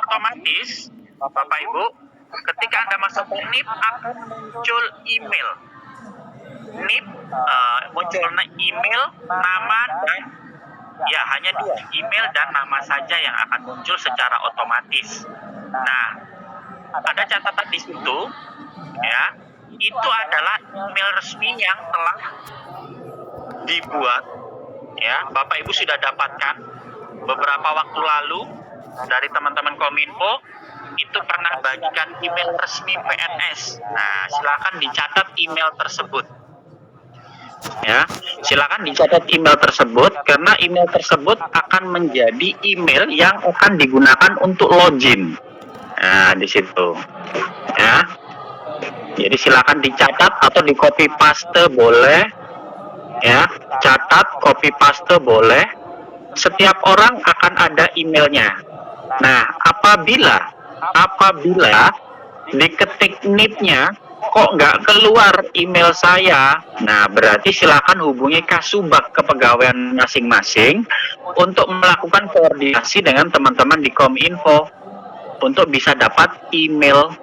otomatis Bapak Ibu, ketika Anda masuk ke NIP akan muncul email. NIP muncul email, nama, dan ya hanya dua, email dan nama saja yang akan muncul secara otomatis. Nah, ada catatan di situ, ya, itu adalah email resmi yang telah dibuat, ya. Bapak Ibu sudah dapatkan beberapa waktu lalu dari teman-teman Kominfo, itu pernah bagikan email resmi PNS. Nah, silakan dicatat email tersebut. Ya, silakan dicatat email tersebut karena email tersebut akan menjadi email yang akan digunakan untuk login. Nah, di situ. Ya. Jadi silakan dicatat atau di copy paste boleh. Ya, catat, copy paste boleh. Setiap orang akan ada emailnya. Nah, apabila diketik NIP-nya kok nggak keluar email saya, nah berarti silakan hubungi Kasubag kepegawaian masing-masing untuk melakukan koordinasi dengan teman-teman di Kominfo untuk bisa dapat email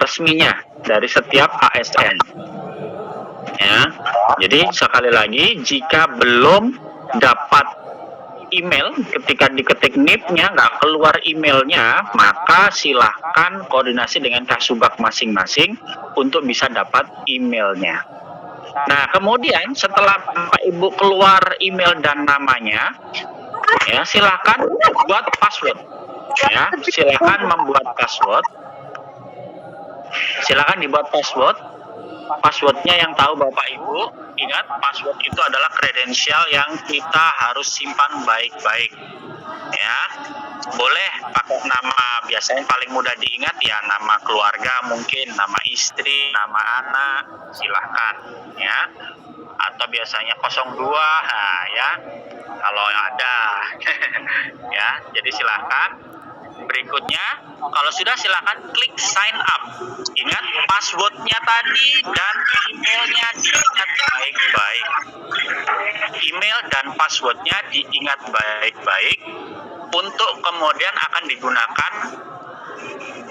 resminya dari setiap ASN. Ya, jadi sekali lagi jika belum dapat email ketika diketik NIP-nya nggak keluar emailnya, maka silahkan koordinasi dengan Kasubag masing-masing untuk bisa dapat emailnya. Nah, kemudian setelah Bapak Ibu keluar email dan namanya, ya silahkan buat password. Ya, silahkan membuat password. Silahkan dibuat password. Passwordnya yang tahu Bapak Ibu, ingat password itu adalah kredensial yang kita harus simpan baik-baik. Ya, boleh pakai nama, biasanya paling mudah diingat ya nama keluarga, mungkin nama istri, nama anak, silahkan. Ya, atau biasanya 02, nah, ya, kalau ada. Ya, jadi silahkan. Berikutnya, kalau sudah silakan klik sign up. Ingat passwordnya tadi dan emailnya diingat baik-baik. Email dan passwordnya diingat baik-baik untuk kemudian akan digunakan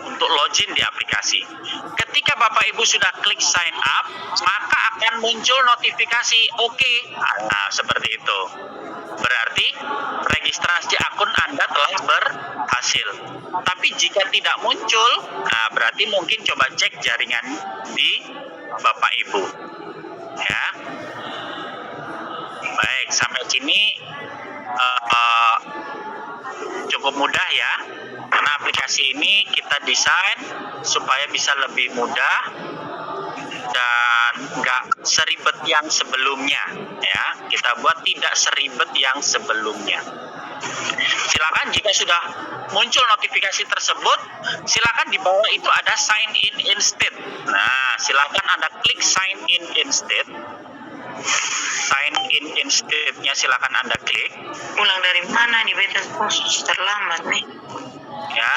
untuk login di aplikasi. Ketika Bapak Ibu sudah klik sign up, maka akan muncul notifikasi oke. Nah, seperti itu. Berarti registrasi akun Anda telah berhasil. Tapi jika tidak muncul, nah berarti mungkin coba cek jaringan di Bapak Ibu. Ya. Baik, sampai sini cukup mudah ya. Karena aplikasi ini kita desain supaya bisa lebih mudah dan nggak seribet yang sebelumnya, ya. Kita buat tidak seribet yang sebelumnya. Silakan jika sudah muncul notifikasi tersebut, silakan di bawah itu ada sign in instead. Nah, silakan Anda klik sign in instead. Sign in instead-nya silakan Anda klik. Ulang dari mana nih, beta terlambat nih. Ya.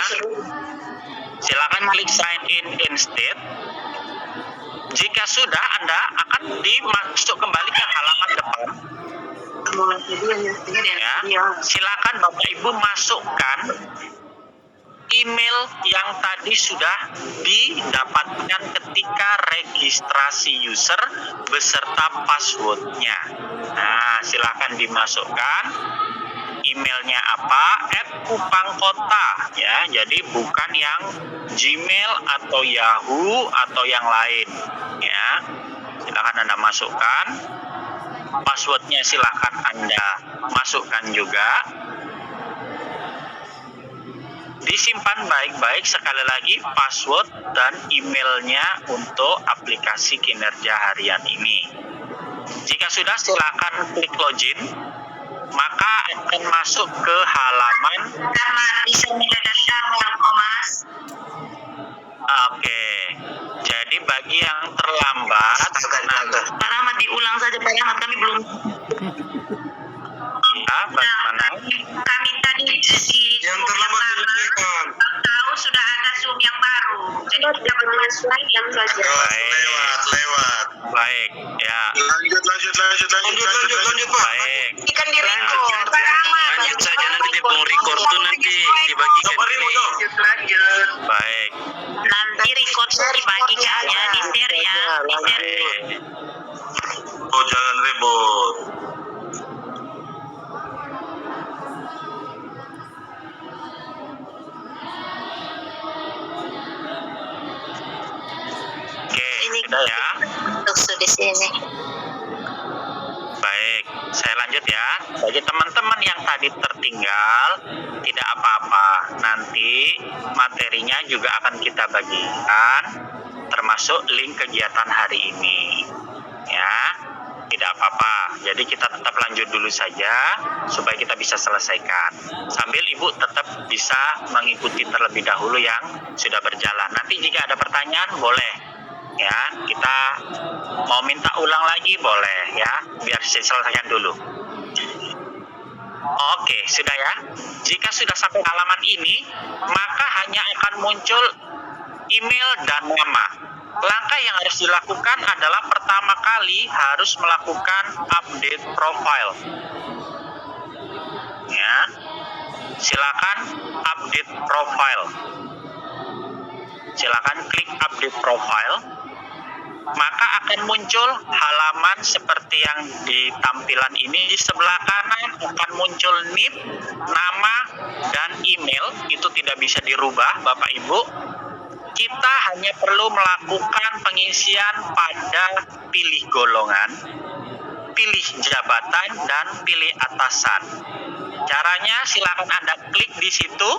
Silakan klik sign in instead. Jika sudah, Anda akan dimasuk kembali ke halaman depan. Ya, silakan Bapak Ibu masukkan email yang tadi sudah didapatkan ketika registrasi user beserta passwordnya. Nah, silakan dimasukkan emailnya apa, @kupangkota, ya. Jadi bukan yang Gmail atau Yahoo atau yang lain, ya. Silakan Anda masukkan. Passwordnya silakan Anda masukkan juga. Disimpan baik-baik sekali lagi password dan emailnya untuk aplikasi kinerja harian ini. Jika sudah, silakan klik login, maka akan masuk ke halaman. Karena bisa mendadak Mas. Oke, jadi bagi yang terlambat, Pak Rahmat diulang saja, Pak Rahmat, kami belum. Ya, bagaimana? Kami tadi di Yang terlambat dilanjutkan. tahu sudah ada Zoom yang baru. Jadi kita bermain slide yang saja. Lewat. Baik, ya. Lanjut, Pak. Baik. Ini kan di record. Pak Rahmat. Lanjut saja, nanti di record tuh nanti dibagi. Sudah ya? Untuk di sini. Baik, saya lanjut ya. Bagi teman-teman yang tadi tertinggal, tidak apa-apa. Nanti materinya juga akan kita bagikan, termasuk link kegiatan hari ini. Ya, tidak apa-apa. Jadi kita tetap lanjut dulu saja, supaya kita bisa selesaikan. Sambil Ibu tetap bisa mengikuti terlebih dahulu yang sudah berjalan. Nanti jika ada pertanyaan, boleh. Ya, kita mau minta ulang lagi boleh ya, biar saya selesaikan dulu. Oke, sudah ya. Jika sudah sampai halaman ini, maka hanya akan muncul email dan nama. Langkah yang harus dilakukan adalah pertama kali harus melakukan update profile. Ya, silakan update profile. Silakan klik update profile. Maka akan muncul halaman seperti yang di tampilan ini. Di sebelah kanan akan muncul NIP, nama, dan email. Itu tidak bisa dirubah, Bapak Ibu. Kita hanya perlu melakukan pengisian pada pilih golongan, pilih jabatan, dan pilih atasan. Caranya silakan Anda klik di situ.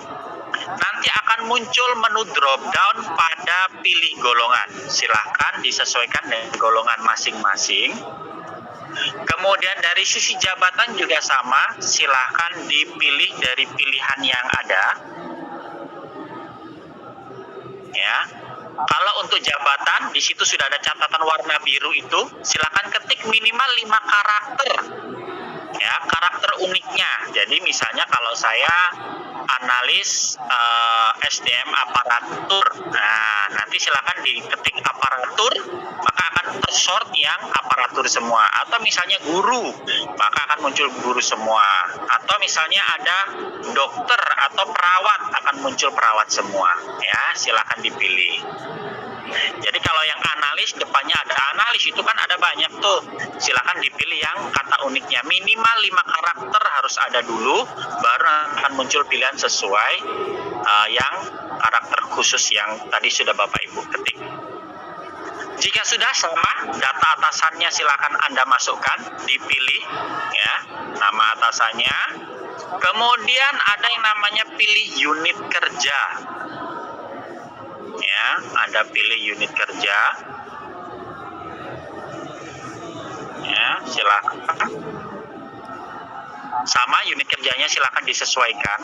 Nanti akan muncul menu drop down pada pilih golongan. Silahkan disesuaikan dengan golongan masing-masing. Kemudian dari sisi jabatan juga sama, silahkan dipilih dari pilihan yang ada. Ya. Kalau untuk jabatan, di situ sudah ada catatan warna biru itu, silahkan ketik minimal 5 karakter. Ya, karakter uniknya. Jadi misalnya kalau saya analis SDM aparatur, nah nanti silakan diketik aparatur, maka akan tersort yang aparatur semua. Atau misalnya guru, maka akan muncul guru semua. Atau misalnya ada dokter atau perawat, akan muncul perawat semua. Ya, silakan dipilih. Jadi kalau yang analis, depannya ada analis, itu kan ada banyak tuh. Silakan dipilih yang kata uniknya. Minimal 5 karakter harus ada dulu, baru akan muncul pilihan sesuai yang karakter khusus yang tadi sudah Bapak Ibu ketik. Jika sudah sama, data atasannya silakan Anda masukkan, dipilih ya, nama atasannya. Kemudian ada yang namanya pilih unit kerja. Ya, Anda pilih unit kerja. Ya, silakan. Sama unit kerjanya silakan disesuaikan.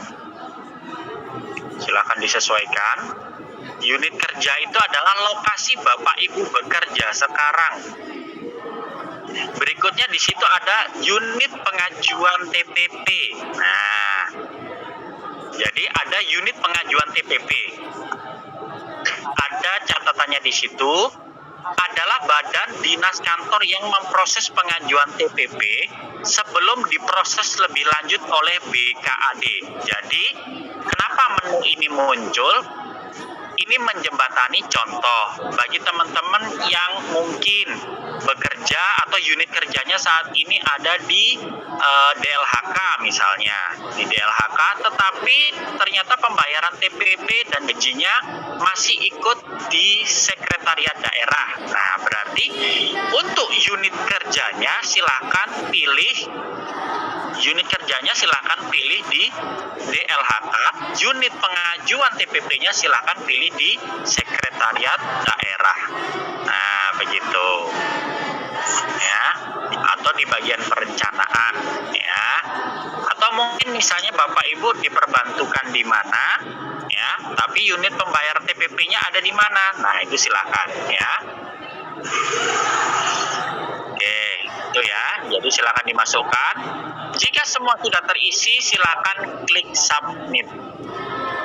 Silakan disesuaikan. Unit kerja itu adalah lokasi Bapak Ibu bekerja sekarang. Berikutnya di situ ada unit pengajuan TPP. Nah, jadi ada unit pengajuan TPP. Ada catatannya di situ, adalah badan dinas kantor yang memproses pengajuan TPP sebelum diproses lebih lanjut oleh BKAD. Jadi, kenapa menu ini muncul? Ini menjembatani contoh bagi teman-teman yang mungkin bekerja atau unit kerjanya saat ini ada di DLHK misalnya, di DLHK, tetapi ternyata pembayaran TPP dan gajinya masih ikut di sekretariat daerah. Nah, berarti untuk unit kerjanya silakan pilih. Unit kerjanya silakan pilih di DLHK, unit pengajuan TPP-nya silakan pilih di sekretariat daerah. Nah, begitu. Ya, atau di bagian perencanaan, ya. Atau mungkin misalnya Bapak Ibu diperbantukan di mana, ya, tapi unit pembayar TPP-nya ada di mana. Nah, itu silakan, ya. Oke, itu ya. Jadi silakan dimasukkan. Jika semua sudah terisi, silakan klik submit.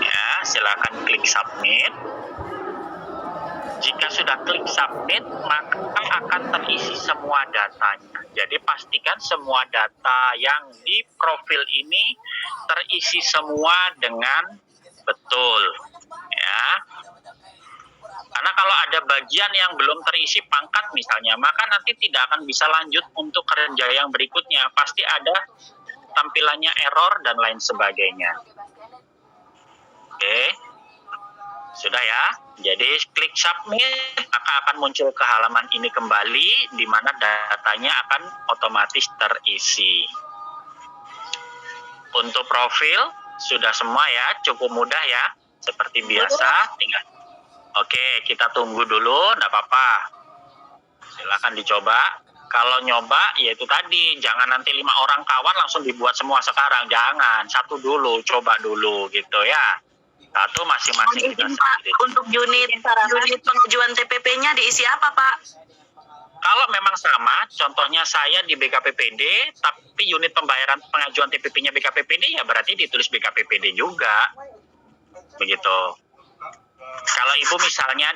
Ya, silakan klik submit. Jika sudah klik submit, maka akan terisi semua datanya. Jadi pastikan semua data yang di profil ini terisi semua dengan betul. Ya. Karena kalau ada bagian yang belum terisi pangkat misalnya, maka nanti tidak akan bisa lanjut untuk kerja yang berikutnya. Pasti ada tampilannya error dan lain sebagainya. Oke. Sudah ya. Jadi klik submit, maka maka akan muncul ke halaman ini kembali, di mana datanya akan otomatis terisi. Untuk profil sudah semua ya, cukup mudah ya, seperti biasa. Tinggal, oke, kita tunggu dulu, enggak apa-apa. Silakan dicoba. Kalau nyoba, yaitu tadi, jangan nanti 5 orang kawan langsung dibuat semua sekarang, jangan. Satu dulu, coba dulu gitu ya. Satu masing-masing kita sendiri. Untuk unit pengajuan TPP-nya diisi apa, Pak? Kalau memang sama, contohnya saya di BKPPD, tapi unit pembayaran pengajuan TPP-nya BKPPD, ya berarti ditulis BKPPD juga. Begitu. Kalau Ibu misalnya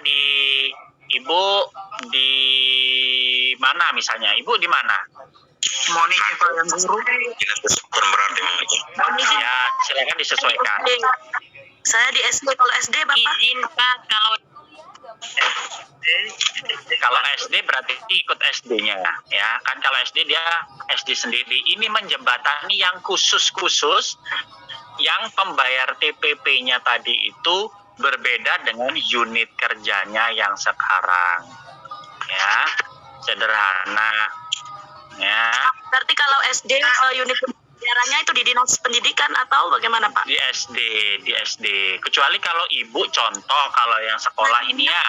Ibu di mana misalnya? Ibu di mana? Mohon izin Pak yang guru. Ya, silakan disesuaikan. Saya di SD, kalau SD Bapak. Izin Pak, Kalau SD berarti ikut SD-nya ya. Kan kalau SD dia SD sendiri. Ini menjembatani yang khusus yang pembayar TPP-nya tadi itu berbeda dengan unit kerjanya yang sekarang. Ya, sederhana. Ya. Berarti kalau SD unit pembayarannya itu di Dinas Pendidikan atau bagaimana, Pak? Di SD. Kecuali kalau Ibu contoh kalau yang sekolah ini ya.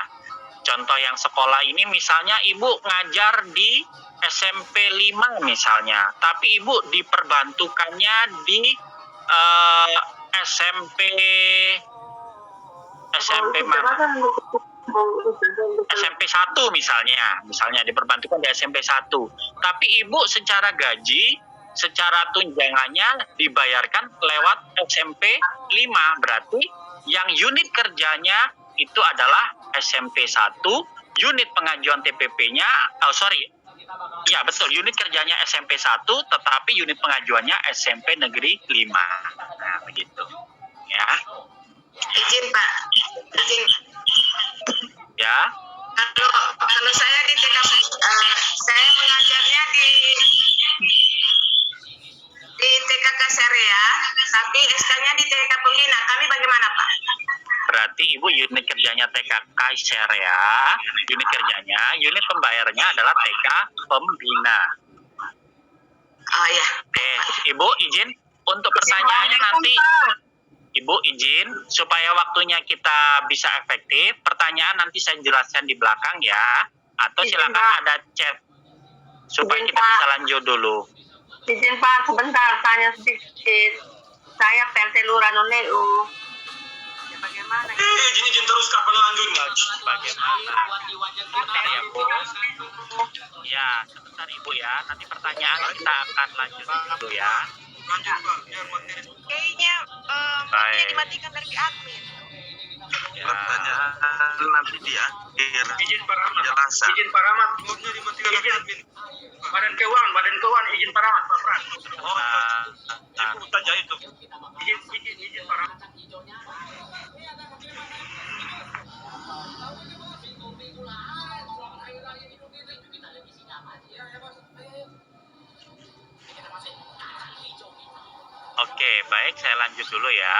Contoh yang sekolah ini misalnya Ibu ngajar di SMP 5 misalnya, tapi Ibu diperbantukannya di SMP mana? SMP 1 misalnya diperbantukan di SMP 1. Tapi Ibu secara gaji, secara tunjangannya dibayarkan lewat SMP 5. Berarti yang unit kerjanya itu adalah SMP 1, unit pengajuan TPP-nya, ya betul, unit kerjanya SMP 1, tetapi unit pengajuannya SMP Negeri 5. Nah, begitu. Ya. izin Pak, izin. Ya. Kalau saya di TKP, saya mengajarnya di TKK Syariah, tapi SK-nya di TK Pembina. Kami bagaimana Pak? Berarti Ibu unit kerjanya TKK Syariah, unit pembayarnya adalah TK Pembina. Oh ya. Oke, Ibu izin untuk pertanyaannya nanti. Ibu izin supaya waktunya kita bisa efektif. Pertanyaan nanti saya jelaskan di belakang ya. Atau silakan ada chat supaya kita bisa lanjut dulu. Izin Pak, sebentar tanya sedikit. Saya PT Lurah Noneu. Ya, bagaimana? Izin terus kapan lanjutnya? Bagaimana? Sebentar ya Bu. Ya, sebentar Ibu ya. Nanti pertanyaan kita akan lanjut dulu ya. Lanjut Pak, biar materi. Kayaknya Baik. dimatikan dari admin. Ya. Pertanyaan nanti di akhir. Izin Pak Rahmat. Penjelasan. Izin Pak Rahmat. Maksudnya dimatikan dari admin. Badan Keuangan, izin Pak Rahmat, Pak Pras. Ibu saja itu. Izin Pak Rahmat. Oke, baik, saya lanjut dulu ya,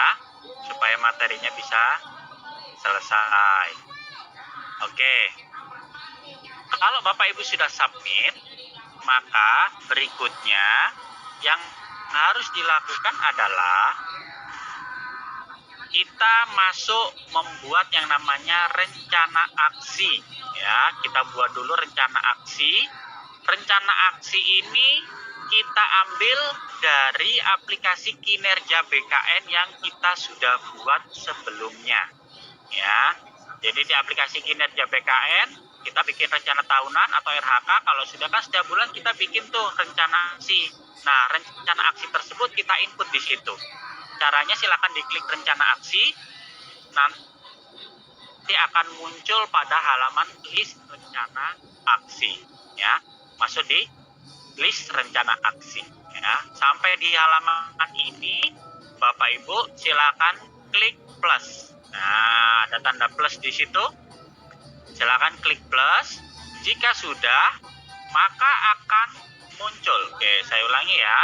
supaya materinya bisa selesai. Oke, kalau Bapak Ibu sudah submit, maka berikutnya yang harus dilakukan adalah kita masuk membuat yang namanya rencana aksi. Ya, kita buat dulu rencana aksi. Rencana aksi ini kita ambil dari aplikasi kinerja BKN yang kita sudah buat sebelumnya. Ya, jadi di aplikasi kinerja BKN kita bikin rencana tahunan atau RHK. Kalau sudah kan setiap bulan kita bikin tuh rencana aksi. Nah, rencana aksi tersebut kita input di situ. Caranya silakan diklik rencana aksi. Nanti akan muncul pada halaman list rencana aksi. Ya, masuk di list rencana aksi. Ya, sampai di halaman ini, Bapak Ibu silakan klik plus. Nah, ada tanda plus di situ. Silakan klik plus. Jika sudah, maka akan muncul. Oke, saya ulangi ya.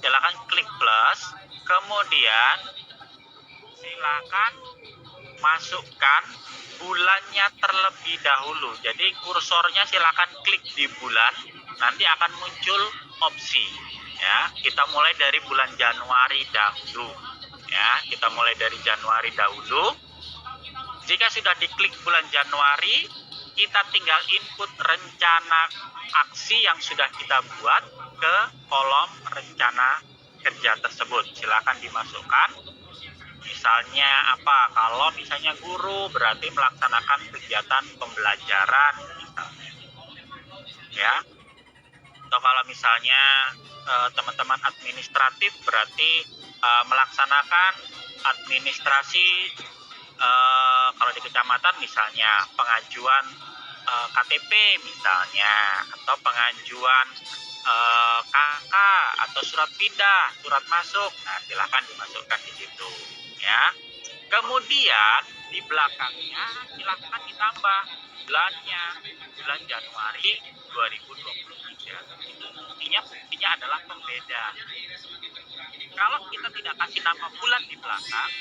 Silakan klik plus. Kemudian silakan masukkan bulannya terlebih dahulu. Jadi kursornya silakan klik di bulan, nanti akan muncul opsi. Ya, kita mulai dari bulan Januari dahulu. Ya, kita mulai dari Januari dahulu. Jika sudah diklik bulan Januari, kita tinggal input rencana aksi yang sudah kita buat ke kolom rencana kerja tersebut. Silakan dimasukkan. Misalnya apa? Kalau misalnya guru berarti melaksanakan kegiatan pembelajaran misalnya. Ya. Atau kalau misalnya teman-teman administratif berarti melaksanakan administrasi kalau di kecamatan misalnya pengajuan KTP misalnya, atau pengajuan KK atau surat pindah, surat masuk. Nah, silahkan dimasukkan di situ ya. Kemudian di belakangnya silahkan ditambah bulannya, bulan Januari 2023. Itu buktinya adalah pembeda. Kalau kita tidak kasih nama bulan di belakang,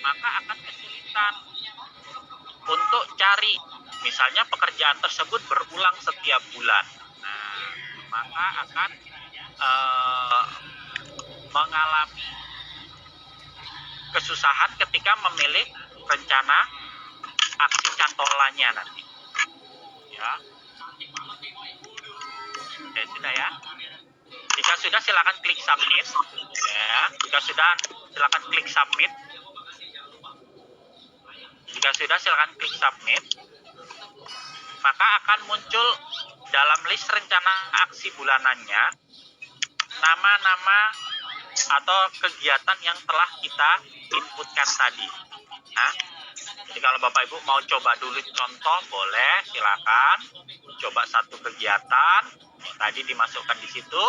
maka akan kesulitan untuk cari. Misalnya pekerjaan tersebut berulang setiap bulan. Nah, maka akan mengalami kesusahan ketika memilih rencana aksi cantolannya nanti. Ya. Oke, sudah ya. Jika sudah silakan klik submit. Ya, jika sudah silakan klik submit. Jika sudah silakan klik submit. Maka akan muncul dalam list rencana aksi bulanannya nama-nama atau kegiatan yang telah kita inputkan tadi. Nah, jadi kalau Bapak Ibu mau coba dulu contoh, boleh, silakan. Coba satu kegiatan, tadi dimasukkan di situ,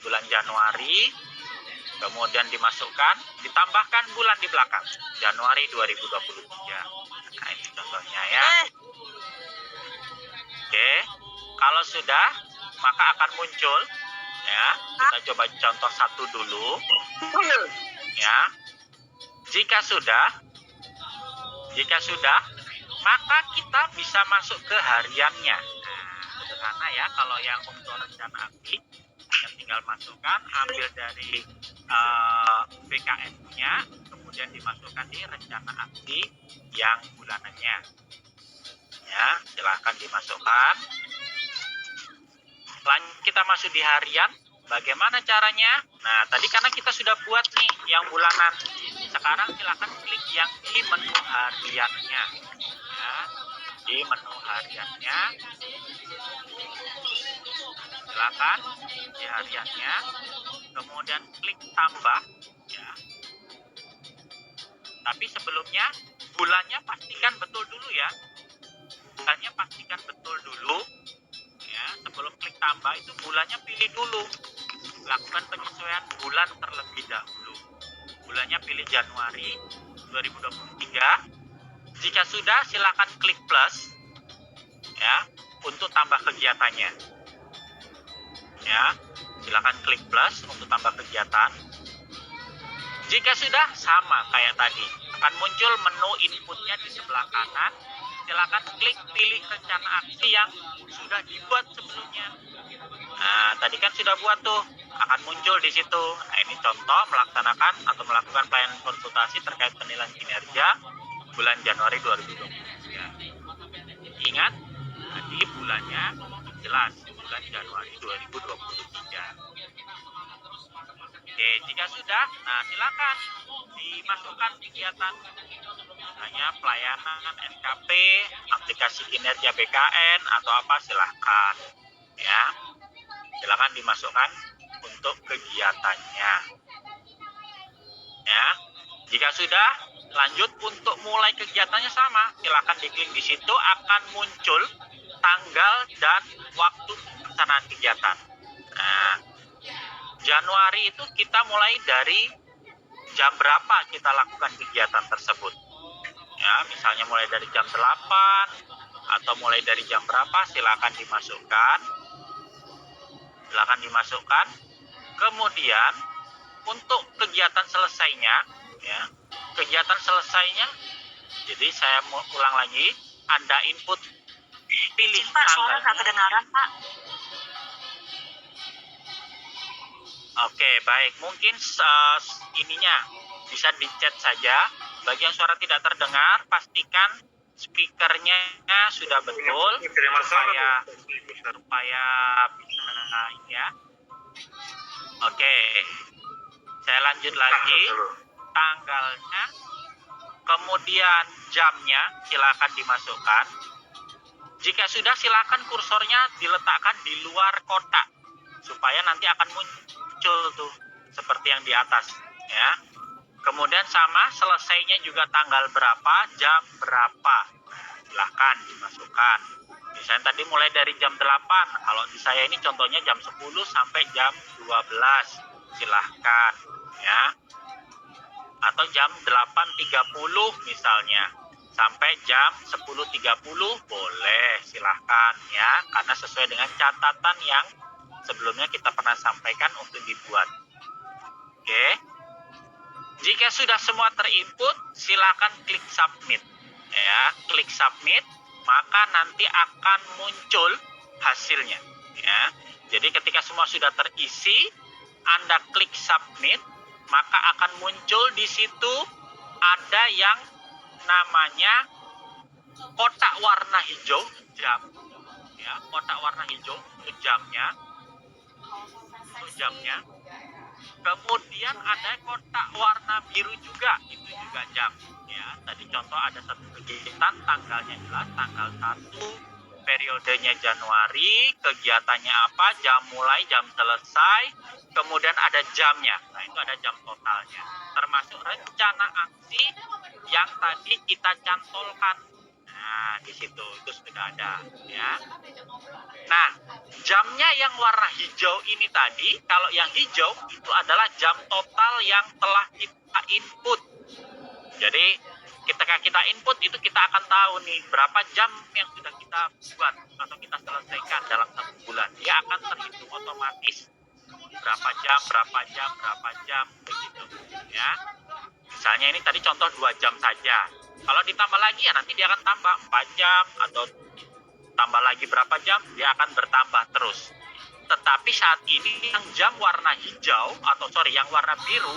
bulan Januari, kemudian dimasukkan, ditambahkan bulan di belakang, Januari 2023. Nah, ini contohnya ya. Oke, kalau sudah, maka akan muncul, ya. Kita coba contoh satu dulu, ya. Jika sudah, maka kita bisa masuk ke hariannya. Nah, sederhana ya, kalau yang untuk rencana aksi, yang tinggal masukkan, ambil dari BKN-nya, kemudian dimasukkan di rencana aksi yang bulanannya. Ya, silahkan dimasukkan. Kita masuk di harian. Bagaimana caranya? Nah, tadi karena kita sudah buat nih yang bulanan. Sekarang silahkan klik yang di menu hariannya. Ya, di menu hariannya. Silahkan di hariannya. Kemudian klik tambah. Ya. Tapi sebelumnya bulannya pastikan betul dulu ya. Bulannya pastikan betul dulu ya. Sebelum klik tambah itu bulannya pilih dulu, lakukan penyesuaian bulan terlebih dahulu. Bulannya pilih Januari 2023. Jika sudah, silakan klik plus ya untuk tambah kegiatannya ya. Silakan klik plus untuk tambah kegiatan. Jika sudah, sama kayak tadi, akan muncul menu inputnya di sebelah kanan. Silakan klik pilih rencana aksi yang sudah dibuat sebelumnya. Nah, tadi kan sudah buat tuh, akan muncul di situ. Nah, ini contoh melaksanakan atau melakukan pelayanan konsultasi terkait penilaian kinerja bulan Januari 2023. Ingat, tadi bulannya jelas, bulan Januari 2023. Oke, jika sudah, nah silakan dimasukkan kegiatan. Hanya pelayanan NKP, aplikasi kinerja BKN atau apa, silahkan ya. Silahkan dimasukkan untuk kegiatannya ya. Jika sudah, lanjut untuk mulai kegiatannya sama, silahkan diklik di situ, akan muncul tanggal dan waktu pelaksanaan kegiatan. Nah, Januari itu kita mulai dari jam berapa kita lakukan kegiatan tersebut. Ya, misalnya mulai dari jam 8 atau mulai dari jam berapa, silakan dimasukkan. Silakan dimasukkan. Kemudian untuk kegiatan selesainya, ya, kegiatan selesainya Jadi saya mau ulang lagi, Anda input pilih Izin Pak, suara nggak tanggal. kedengaran Pak. Oke, baik. Mungkin ininya bisa dicet saja. Bagi yang suara tidak terdengar, pastikan speakernya sudah betul supaya bisa ini ya. Oke, saya lanjut lagi. Tanggalnya, kemudian jamnya silakan dimasukkan. Jika sudah, silakan kursornya diletakkan di luar kotak supaya nanti akan muncul tuh seperti yang di atas ya. Kemudian sama, selesainya juga tanggal berapa, jam berapa. Silahkan dimasukkan. Misalnya tadi mulai dari jam 8, kalau di saya ini contohnya jam 10 sampai jam 12. Silahkan ya. Atau jam 8.30 misalnya sampai jam 10.30 boleh, silahkan ya, karena sesuai dengan catatan yang sebelumnya kita pernah sampaikan untuk dibuat. Oke, jika sudah semua terinput, silahkan klik submit ya. Klik submit, maka nanti akan muncul hasilnya ya. Jadi ketika semua sudah terisi, Anda klik submit, maka akan muncul di situ ada yang namanya kotak warna hijau, jam ya, kotak warna hijau itu jamnya, kemudian ada kotak warna biru juga, itu juga jam ya. Tadi contoh ada satu kegiatan, tanggalnya jelas tanggal 1, periodenya Januari, kegiatannya apa, jam mulai, jam selesai, kemudian ada jamnya. Nah, itu ada jam totalnya, termasuk rencana aksi yang tadi kita cantolkan. Nah, di situ itu sudah ada ya. Nah, jamnya yang warna hijau ini tadi, kalau yang hijau itu adalah jam total yang telah kita input. Jadi ketika kita input itu kita akan tahu nih berapa jam yang sudah kita buat atau kita selesaikan dalam 1 bulan. Dia akan terhitung otomatis berapa jam begitu ya. Misalnya ini tadi contoh 2 jam saja. Kalau ditambah lagi ya nanti dia akan tambah 4 jam atau tambah lagi berapa jam, dia akan bertambah terus. Tetapi saat ini yang jam warna hijau yang warna biru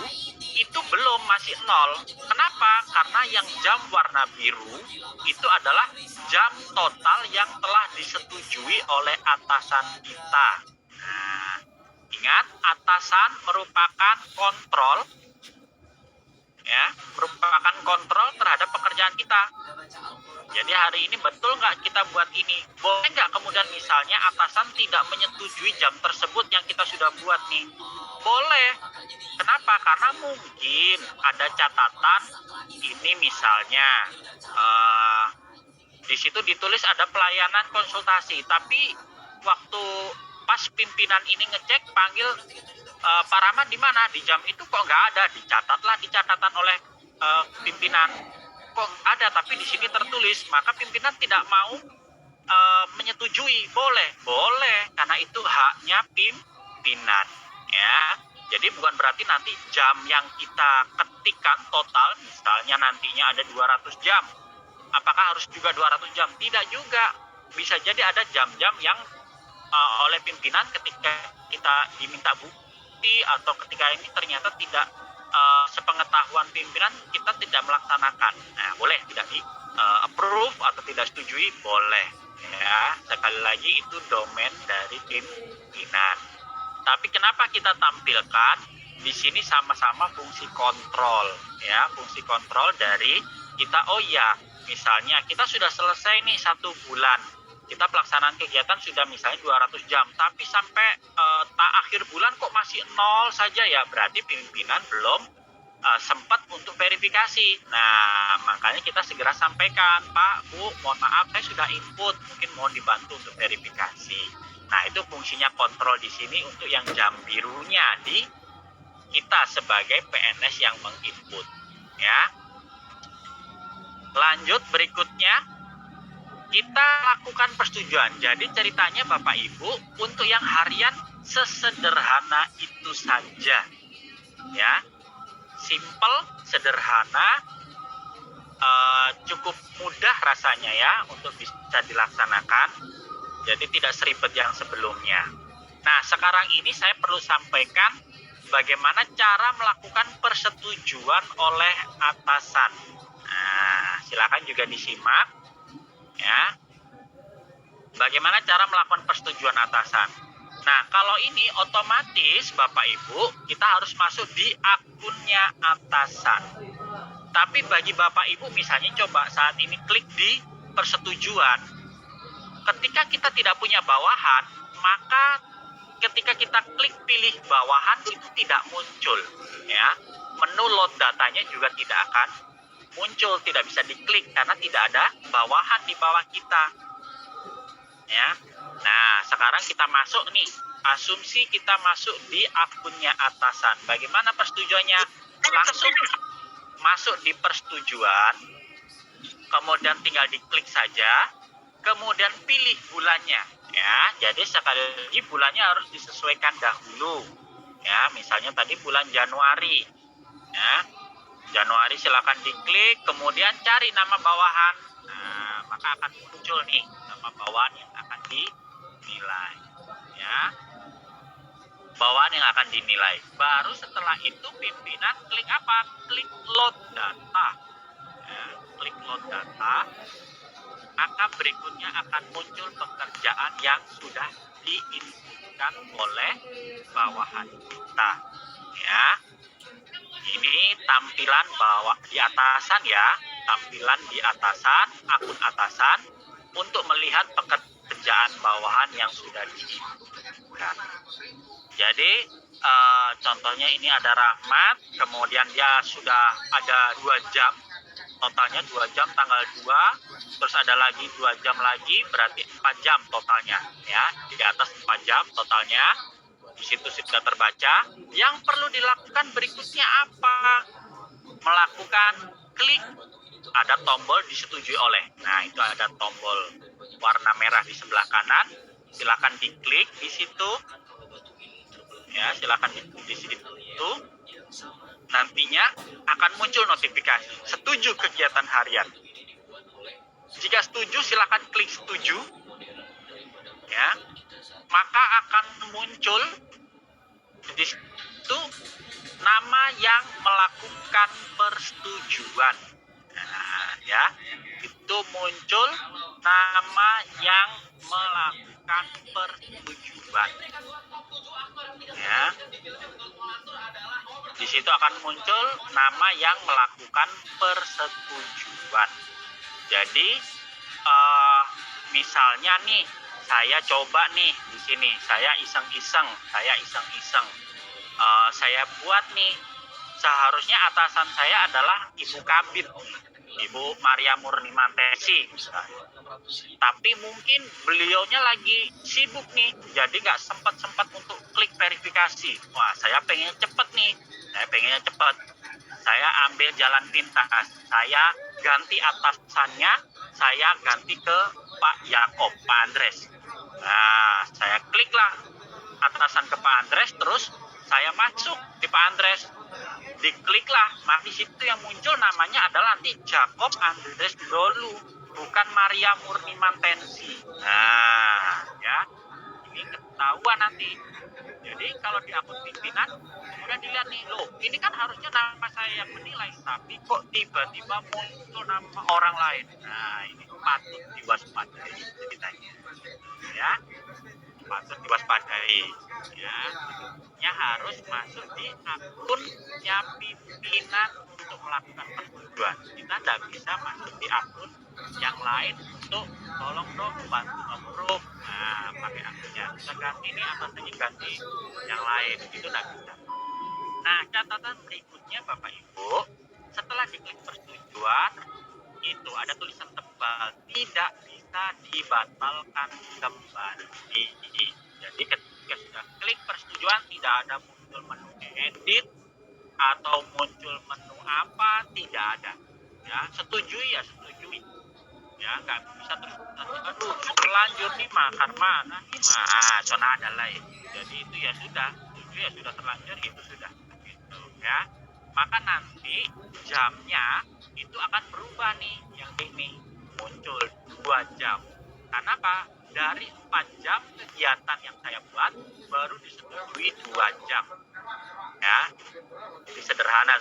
itu belum, masih 0. Kenapa? Karena yang jam warna biru itu adalah jam total yang telah disetujui oleh atasan kita. Nah, ingat, atasan merupakan kontrol ya, merupakan kontrol terhadap pekerjaan kita. Jadi hari ini betul nggak kita buat ini? Boleh nggak kemudian misalnya atasan tidak menyetujui jam tersebut yang kita sudah buat nih? Boleh. Kenapa? Karena mungkin ada catatan ini misalnya di situ ditulis ada pelayanan konsultasi, tapi waktu pas pimpinan ini ngecek panggil Pak Rahmat di mana? Di jam itu kok nggak ada. Dicatatlah di catatan oleh pimpinan. Kok ada tapi di sini tertulis, maka pimpinan tidak mau menyetujui. Boleh karena itu haknya pimpinan ya. Jadi bukan berarti nanti jam yang kita ketikkan total misalnya nantinya ada 200 jam, apakah harus juga 200 jam? Tidak juga, bisa jadi ada jam-jam yang oleh pimpinan ketika kita diminta bukti atau ketika ini ternyata tidak sepengetahuan pimpinan kita tidak melaksanakan. Nah, boleh tidak di approve atau tidak setujui, boleh ya. Sekali lagi itu domain dari pimpinan. Tapi kenapa kita tampilkan di sini sama-sama fungsi kontrol ya, fungsi kontrol dari kita. Oh ya, misalnya kita sudah selesai nih 1 bulan. Kita pelaksanaan kegiatan sudah misalnya 200 jam, tapi sampai akhir bulan kok masih 0 saja ya, berarti pimpinan belum sempat untuk verifikasi. Nah, makanya kita segera sampaikan, Pak, Bu, mohon maaf saya sudah input, mungkin mohon dibantu untuk verifikasi. Nah, itu fungsinya kontrol di sini untuk yang jam birunya di kita sebagai PNS yang menginput ya. Lanjut berikutnya, kita lakukan persetujuan. Jadi ceritanya Bapak Ibu, untuk yang harian sesederhana itu saja ya, simple, sederhana, cukup mudah rasanya ya untuk bisa dilaksanakan. Jadi tidak seribet yang sebelumnya. Nah, sekarang ini saya perlu sampaikan bagaimana cara melakukan persetujuan oleh atasan. Nah, silakan juga disimak ya. Bagaimana cara melakukan persetujuan atasan. Nah, kalau ini otomatis Bapak Ibu, kita harus masuk di akunnya atasan. Tapi bagi Bapak Ibu misalnya coba saat ini klik di persetujuan. Ketika kita tidak punya bawahan, maka ketika kita klik pilih bawahan itu tidak muncul ya. Menu load datanya juga tidak akan muncul, tidak bisa diklik karena tidak ada bawahan di bawah kita. Ya. Nah, sekarang kita masuk nih. Asumsi kita masuk di akunnya atasan. Bagaimana persetujuannya? Langsung masuk di persetujuan. Kemudian tinggal diklik saja. Kemudian pilih bulannya. Ya, jadi sekali lagi bulannya harus disesuaikan dahulu. Ya, misalnya tadi bulan Januari. Ya. Januari silakan diklik, kemudian cari nama bawahan. Nah, maka akan muncul nih nama bawahan yang akan dinilai. Ya. Bawahan yang akan dinilai. Baru setelah itu pimpinan klik apa? Klik load data. Ya, klik load data. Maka berikutnya akan muncul pekerjaan yang sudah diinstruksikan oleh bawahan kita. Ya. Ini tampilan bawah di atasan ya, tampilan di atasan, akun atasan untuk melihat pekerjaan bawahan yang sudah diinstruksikan. Jadi contohnya ini ada Rahmat, kemudian dia sudah ada 2 jam, totalnya 2 jam tanggal 2, terus ada lagi 2 jam lagi, berarti 4 jam totalnya ya, di atas 4 jam totalnya. Di situ sudah terbaca. Yang perlu dilakukan berikutnya apa? Melakukan klik, ada tombol disetujui oleh. Nah, itu ada tombol warna merah di sebelah kanan. Silakan diklik di situ. Ya, silakan diklik di situ. Nantinya akan muncul notifikasi setuju kegiatan harian. Jika setuju, silakan klik setuju. Ya. Maka akan muncul di situ nama yang melakukan persetujuan. Nah, ya, itu muncul nama yang melakukan persetujuan. Ya, di situ akan muncul nama yang melakukan persetujuan. Jadi, misalnya nih. Saya coba nih di sini, saya iseng-iseng, saya buat nih. Seharusnya atasan saya adalah Ibu Kabit, Ibu Maria Murni Mantesi misalnya. Tapi mungkin beliaunya lagi sibuk nih, jadi nggak sempat untuk klik verifikasi. Wah, saya pengennya cepet nih, saya ambil jalan pintas, saya ganti atasannya, saya ganti ke Pak Yakob, Pak Andres. Nah, saya kliklah atasan ke Pak Andres, terus saya masuk di Pak Andres, dikliklah, maka di situ yang muncul namanya adalah nanti Jakob Andres Dolu, bukan Maria Murni Mantensi. Nah, ya, ini ketahuan nanti. Jadi kalau di akun pimpinan, kemudian dilihat nih, loh, ini kan harusnya nama saya yang menilai, tapi kok tiba-tiba muncul nama orang lain. Nah, ini patut diwaspadai ceritanya. Ya, patut diwaspadai. Ya, harus masuk di akunnya pimpinan untuk melakukan persetujuan. Kita tidak bisa masuk di akun yang lain untuk tolong dong bantu approve. Nah, pakai akunnya. Kita ganti ini atasannya ganti yang lain, itu tidak bisa. Nah, catatan berikutnya Bapak Ibu, setelah diklik persetujuan, itu ada tulisan tebal, tidak bisa dibatalkan kembali. Jadi ketika sudah klik persetujuan, tidak ada muncul menu edit atau muncul menu apa, tidak ada. Ya, setujui ya setujui. Ya, nggak bisa terus, aduh, terlanjur nih makan mana nih zona ada lain. Jadi itu ya sudah, setuju ya sudah terlanjur, itu sudah. Gitu ya. Maka nanti jamnya itu akan berubah nih yang ini muncul 2 jam. Karena apa? Dari 4 jam kegiatan yang saya buat baru disetujui 2 jam. Ya, jadi sederhana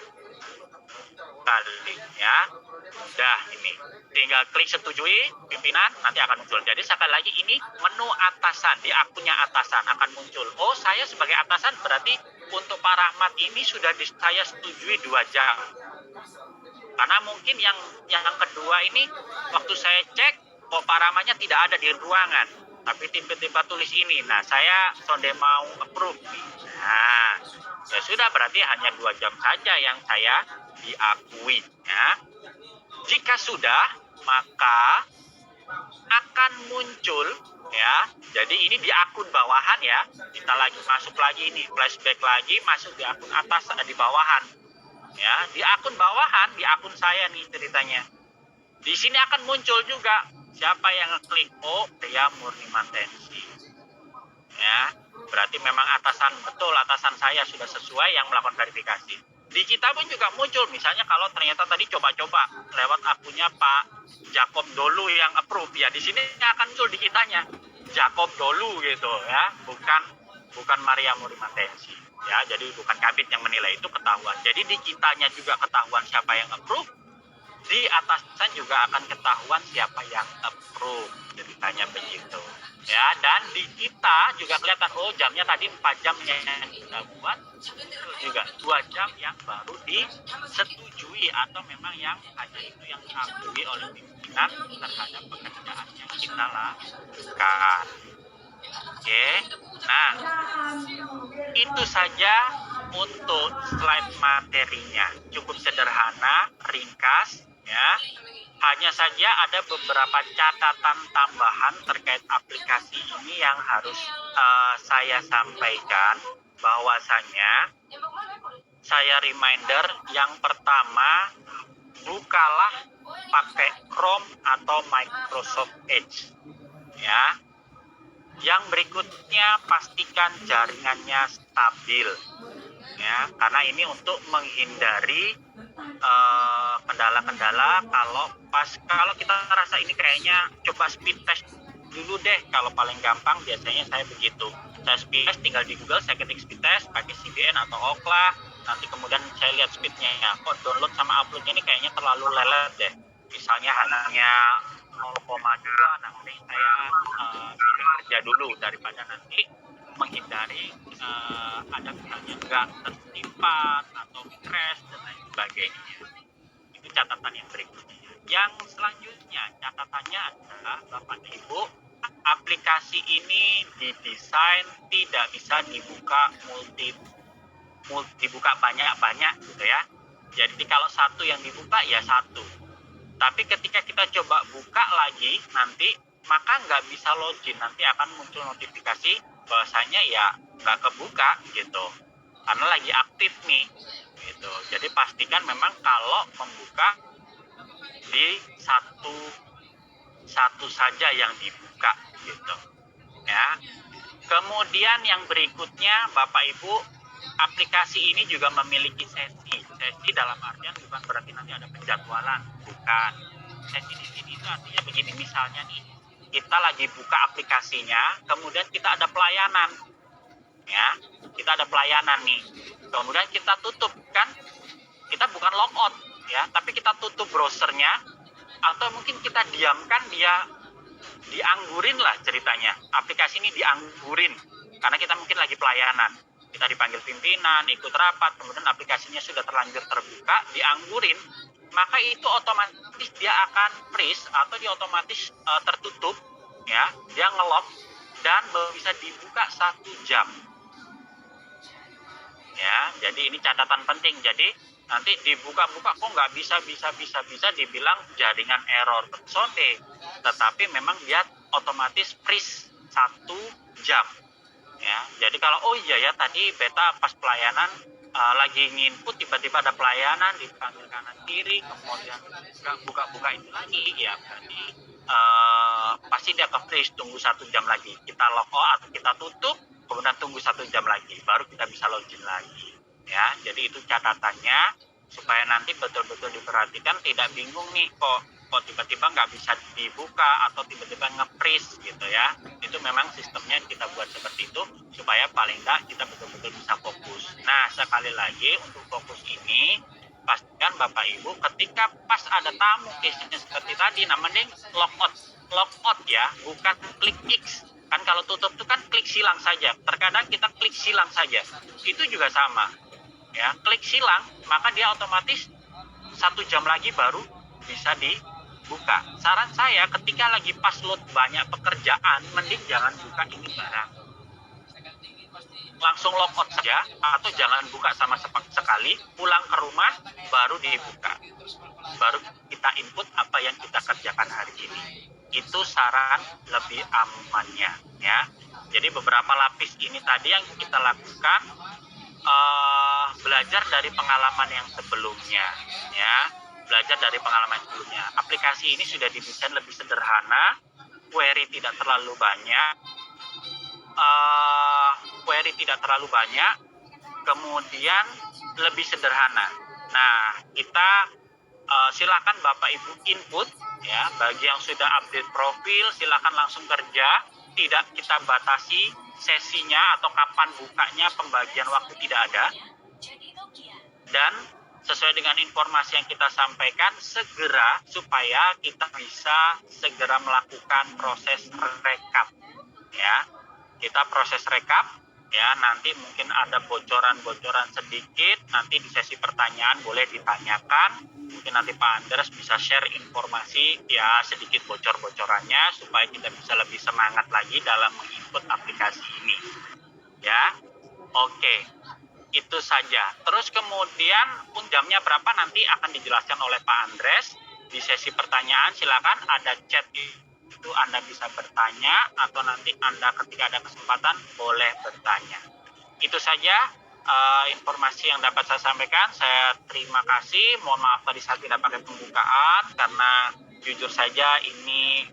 kali ya. Udah ini, tinggal klik setujui pimpinan, nanti akan muncul. Jadi sekali lagi ini menu atasan di akunnya atasan akan muncul. Oh, saya sebagai atasan berarti untuk Pak Rahmat ini sudah saya setujui 2 jam. Karena mungkin yang kedua ini waktu saya cek, kok Pak Rahmatnya tidak ada di ruangan, tapi tiba-tiba tulis ini. Nah, saya sonde mau approve. Nah, ya sudah, berarti hanya 2 jam saja yang saya diakui. Ya. Jika sudah, maka akan muncul ya. Jadi ini di akun bawahan ya. Kita lagi masuk lagi ini, flashback lagi, masuk di akun atas di bawahan. Ya, di akun bawahan, di akun saya nih ceritanya. Di sini akan muncul juga siapa yang ngeklik. Oh, Pria Murni Mantensi. Ya, berarti memang atasan saya sudah sesuai yang melakukan verifikasi. Di kita pun juga muncul, misalnya kalau ternyata tadi coba-coba lewat akunnya Pak Jacob Dolu yang approve ya, di sini akan muncul di kitanya Jacob Dolu gitu ya, bukan Maria Murni Mantensi ya, jadi bukan Kabit yang menilai, itu ketahuan. Jadi di kitanya juga ketahuan siapa yang approve, di atasan juga akan ketahuan siapa yang approve, ceritanya begitu ya. Dan di kita juga kelihatan, oh jamnya tadi 4 jam yang kita buat, juga 2 jam yang baru disetujui atau memang yang hanya itu yang diakui oleh pimpinan terhadap pekerjaan yang kita lakukan. Oke, nah itu saja untuk slide materinya, cukup sederhana, ringkas ya. Hanya saja ada beberapa catatan tambahan terkait aplikasi ini yang harus saya sampaikan, bahwasanya saya reminder yang pertama, bukalah pakai Chrome atau Microsoft Edge ya. Yang berikutnya, pastikan jaringannya stabil ya, karena ini untuk menghindari kendala-kendala kalau kita rasa ini kayaknya coba speed test dulu deh. Kalau paling gampang biasanya saya begitu, saya speed test, tinggal di Google saya ketik speed test pakai CBN atau Okla, nanti kemudian saya lihat speednya ya, kok download sama uploadnya ini kayaknya terlalu lelet deh, misalnya hanya 0,2, nah mending saya kerja dulu daripada nanti menghindari ada misalnya nggak tersimpan atau crash dan lain sebagainya. Itu catatan yang berikutnya. Yang selanjutnya catatannya adalah Bapak Ibu, aplikasi ini didesain tidak bisa dibuka banyak-banyak gitu ya. Jadi kalau satu yang dibuka ya satu. Tapi ketika kita coba buka lagi nanti, maka nggak bisa login, nanti akan muncul notifikasi bahwasanya ya nggak kebuka gitu, karena lagi aktif nih gitu. Jadi pastikan memang kalau membuka di satu saja yang dibuka gitu ya. Kemudian yang berikutnya Bapak Ibu, aplikasi ini juga memiliki sesi dalam artian bukan berarti nanti ada penjadwalan, bukan. Sesi di sini itu artinya begini, misalnya nih kita lagi buka aplikasinya, kemudian kita ada pelayanan ya, kita ada pelayanan nih, kemudian kita tutup kan, kita bukan logout ya, tapi kita tutup browsernya, atau mungkin kita diamkan, dia dianggurin lah ceritanya, aplikasi ini dianggurin karena kita mungkin lagi pelayanan, kita dipanggil pimpinan, ikut rapat, kemudian aplikasinya sudah terlanjur terbuka, dianggurin, maka itu otomatis dia akan freeze atau dia otomatis tertutup ya, dia nge-lock dan baru bisa dibuka 1 jam ya. Jadi ini catatan penting. Jadi nanti dibuka-buka kok nggak bisa dibilang jaringan error sonde, tetapi memang dia otomatis freeze 1 jam ya. Jadi kalau oh iya ya tadi beta pas pelayanan lagi nginput, tiba-tiba ada pelayanan dipanggil kanan kiri, kemudian buka itu lagi ya, berarti pasti dia ke-freeze, tunggu 1 jam lagi, kita lock out atau kita tutup, kemudian tunggu 1 jam lagi baru kita bisa login lagi ya. Jadi itu catatannya. supaya nanti betul-betul diperhatikan, tidak bingung nih kok tiba-tiba nggak bisa dibuka atau tiba-tiba nge-freeze gitu ya. Itu memang sistemnya kita buat seperti itu supaya paling nggak kita betul-betul bisa fokus. Nah, sekali lagi untuk fokus ini pastikan Bapak Ibu ketika pas ada tamu case-nya seperti tadi, nah mending logout ya, bukan klik X. Kan kalau tutup itu kan klik silang saja. Terkadang kita klik silang saja. Itu juga sama. Ya, klik silang, maka dia otomatis 1 jam lagi baru bisa dibuka. Saran saya ketika lagi pas load banyak pekerjaan, mending jangan buka ini barang. Langsung logout saja atau jangan buka sama sekali, pulang ke rumah baru dibuka. Baru kita input apa yang kita kerjakan hari ini. Itu saran lebih amannya ya. Jadi beberapa lapis ini tadi yang kita lakukan belajar dari pengalaman yang sebelumnya ya. Belajar dari pengalaman sebelumnya. Aplikasi ini sudah didesain lebih sederhana, query tidak terlalu banyak. Kemudian lebih sederhana. Nah, kita silakan Bapak Ibu input ya, bagi yang sudah update profil silakan langsung kerja, tidak kita batasi sesinya atau kapan bukanya, pembagian waktu tidak ada. Dan sesuai dengan informasi yang kita sampaikan, segera supaya kita bisa segera melakukan proses rekap ya. Kita proses rekap ya, nanti mungkin ada bocoran-bocoran sedikit, nanti di sesi pertanyaan boleh ditanyakan, mungkin nanti Pak Andres bisa share informasi ya sedikit bocor-bocorannya supaya kita bisa lebih semangat lagi dalam menginput aplikasi ini ya. Oke, itu saja. Terus kemudian jamnya berapa nanti akan dijelaskan oleh Pak Andres di sesi pertanyaan. Silakan ada chat itu Anda bisa bertanya atau nanti Anda ketika ada kesempatan boleh bertanya. Itu saja informasi yang dapat saya sampaikan. Saya terima kasih. Mohon maaf tadi saya tidak pakai pembukaan karena jujur saja ini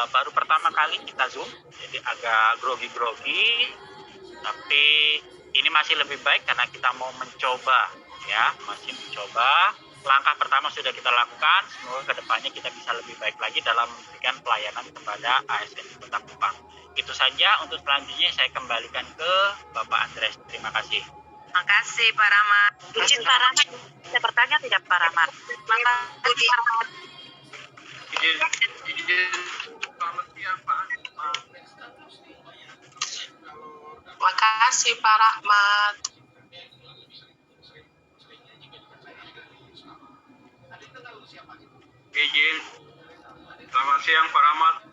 baru pertama kali kita Zoom, jadi agak grogi-grogi. Tapi ini masih lebih baik karena kita mau mencoba ya, masih mencoba. Langkah pertama sudah kita lakukan, semoga kedepannya kita bisa lebih baik lagi dalam memberikan pelayanan kepada ASN di Kota Kupang. Itu saja. Untuk selanjutnya saya kembalikan ke Bapak Andres. Terima kasih. Terima kasih Pak Rahmat. Izin Pak Rahmat, saya bertanya tidak Pak Rahmat? Makasih Pak Rahmat. Izin. Selamat siang Pak Rahmat.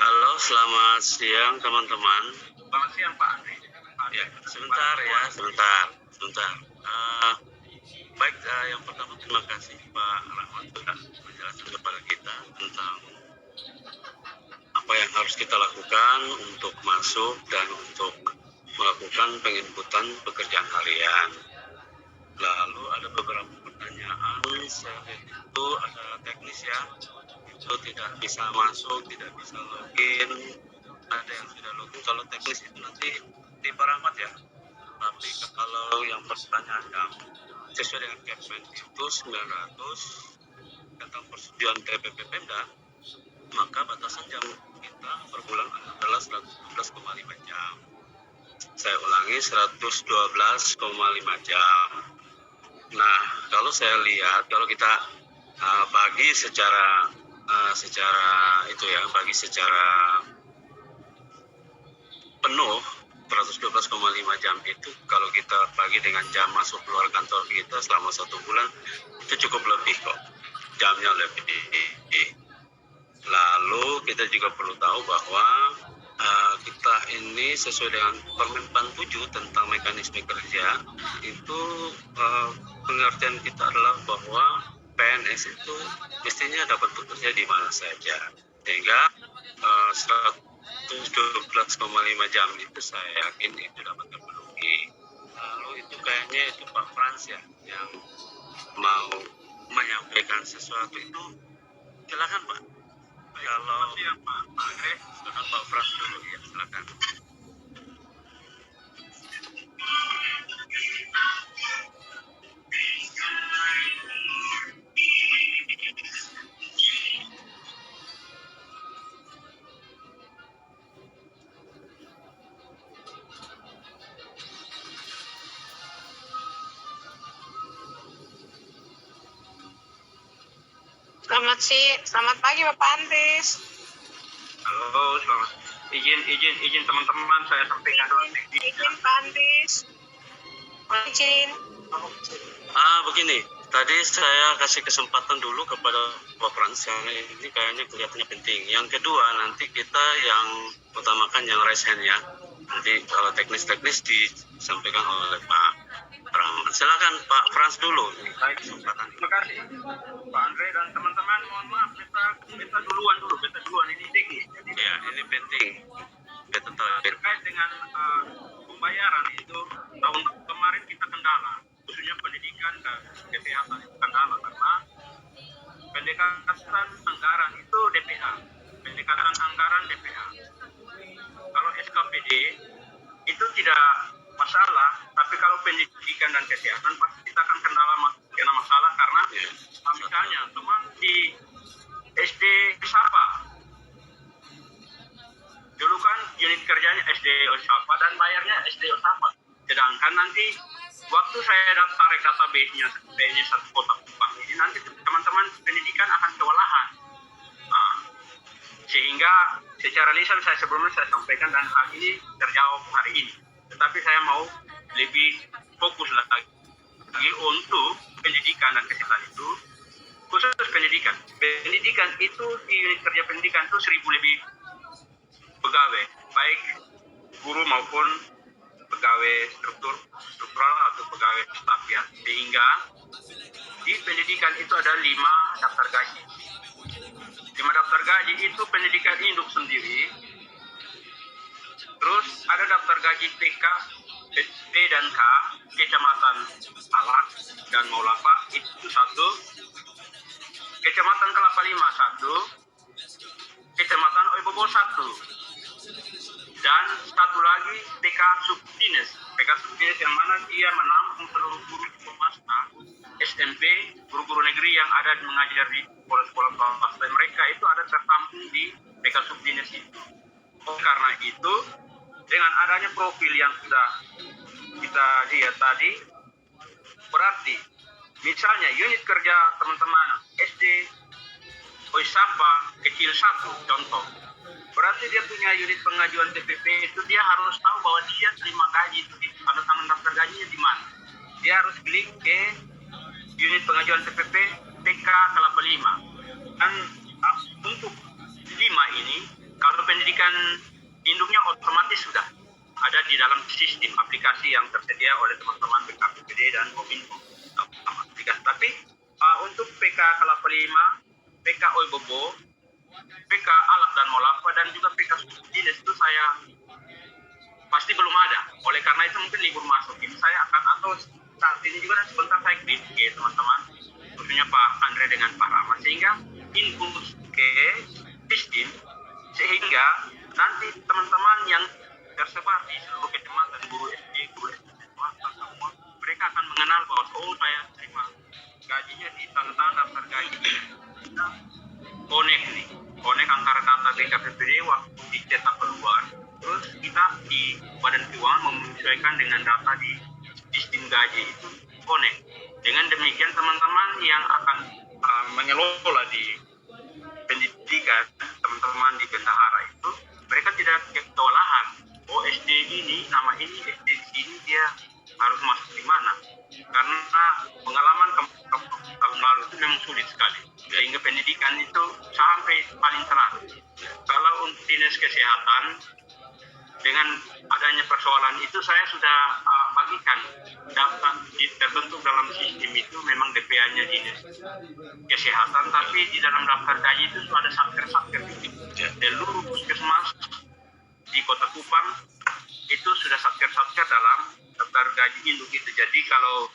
Halo, selamat siang teman-teman. Selamat siang Pak Andri. Ya, sebentar. Baik, yang pertama terima kasih Pak Rahmat sudah menjelaskan kepada kita tentang apa yang harus kita lakukan untuk masuk dan untuk melakukan penginputan pekerjaan harian. Lalu ada beberapa pertanyaan, itu ada teknis ya, itu tidak bisa masuk, tidak bisa login, ada yang sudah login. Kalau teknis itu nanti di Pak Rahmat ya, tapi kalau yang pertanyaan yang sesuai dengan Kepmen itu 900 tentang persetujuan TPP Pemda, maka batasan jam kita per bulan adalah 112,5 jam. Saya ulangi, 112,5 jam. Nah, kalau saya lihat, kalau kita bagi secara penuh 112,5 jam itu, kalau kita bagi dengan jam masuk keluar kantor kita selama 1 bulan, itu cukup lebih kok, jamnya lebih. Lalu kita juga perlu tahu bahwa kita ini sesuai dengan Permen PAN 7 tentang mekanisme kerja itu, pengertian kita adalah bahwa PNS itu mestinya dapat bekerja di mana saja, sehingga 112,5 jam itu saya yakin itu dapat terpenuhi. Lalu itu kayaknya itu Pak Frans ya yang mau menyampaikan sesuatu itu, silakan Pak. Kalau Pak Andre, silakan Pak Frans dulu ya, silakan. Selamat pagi Bapak Andris. Halo, selamat. Izin teman-teman saya sampaikan dulu teknisnya. Izin Pak Andris. Izin. Begini, tadi saya kasih kesempatan dulu kepada Pak Frans karena ini kayaknya kelihatannya penting. Yang kedua, nanti kita yang utamakan yang raise hand ya. Nanti kalau teknis-teknis disampaikan oleh Pak Rahmat. Silakan Pak Frans dulu. Baik, Kesempatan. terima kasih Pak Andre dan teman-teman. Mohon maaf, kita duluan ini teknis. Jadi Ya, ini penting. Kita tahu. terkait dengan pembayaran itu tahun kemarin kita kendala, khususnya pendidikan dan kesehatan itu kendala karena pendekatan anggaran itu DPA, Kalau SKPD itu tidak masalah, tapi kalau pendidikan dan kesehatan pasti kita akan kena masalah karena misalnya teman di SD Sapa dulu kan unit kerjanya SD Osapa dan bayarnya SD Osapa. Sedangkan nanti waktu saya tarik database-nya satu kota Kupang ini, nanti teman-teman pendidikan akan kewalahan. Sehingga secara lisan sebelumnya saya sampaikan dan hal ini terjawab hari ini. Tetapi saya mau lebih fokus lagi untuk pendidikan dan kesehatan itu, khusus pendidikan. Pendidikan itu di unit kerja pendidikan itu 1.000 lebih pegawai, baik guru maupun pegawai struktural atau pegawai staf ya. Sehingga di pendidikan itu ada 5 daftar gaji. 5 daftar gaji itu pendidikan induk sendiri. Terus ada daftar gaji TK, P dan K, Kecamatan Alak dan Maulapa itu 1, Kecamatan Kelapa Lima 1, Kecamatan Oibobo 1. Dan satu lagi TK Subdinas. TK Subdinas yang mana dia menampung seluruh guru swasta, SMP, guru-guru negeri yang ada mengajar di sekolah-sekolah swasta. Mereka itu ada tertampung di TK Subdinas itu. Karena itu, dengan adanya profil yang sudah kita lihat tadi, berarti misalnya unit kerja teman-teman SD Oisapa kecil 1 contoh. Berarti dia punya unit pengajuan TPP itu dia harus tahu bahwa dia terima gaji itu pada tangan daftar gajinya di mana. Dia harus klik ke unit pengajuan TPP TK Kelapa Lima. Dan untuk 5 ini, kalau pendidikan induknya otomatis sudah ada di dalam sistem aplikasi yang tersedia oleh teman-teman BKPPD dan Kominfo. Tapi untuk PK Kelapa Lima, PK Oibobo, PK Alak dan Molapa dan juga PK Subdinas itu saya pasti belum ada. Oleh karena itu mungkin libur masuk ini saya akan, atau saat ini juga dan sebentar saya klik ke teman-teman, khususnya Pak Andre dengan Pak Rama, sehingga input ke sistem, sehingga nanti teman-teman yang tersebar di seluruh kecamatan, guru SD, guru swasta semua, mereka akan mengenal bahwa saya terima gajinya di tanda-tanda daftar gaji. Connect antara data BKPPD waktu dicetak keluar, terus kita di Badan Keuangan menyesuaikan dengan data di sistem gaji itu connect. Dengan demikian teman-teman yang akan mengelola di pendidikan, teman-teman di bendahara itu, mereka tidak kewalahan. Oh SD ini, nama ini SD ini dia harus masuk di mana? Karena pengalaman tahun lalu itu memang sulit sekali. Sehingga pendidikan itu sampai paling terakhir. Kalau untuk dinas kesehatan, dengan adanya persoalan itu saya sudah bagikan daftar terbentuk dalam sistem itu memang DPA-nya dinas kesehatan, tapi di dalam daftar gaji itu ada satker-satker seluruh puskesmas di Kota Kupang itu sudah satker-satker dalam daftar gaji induk itu. Jadi kalau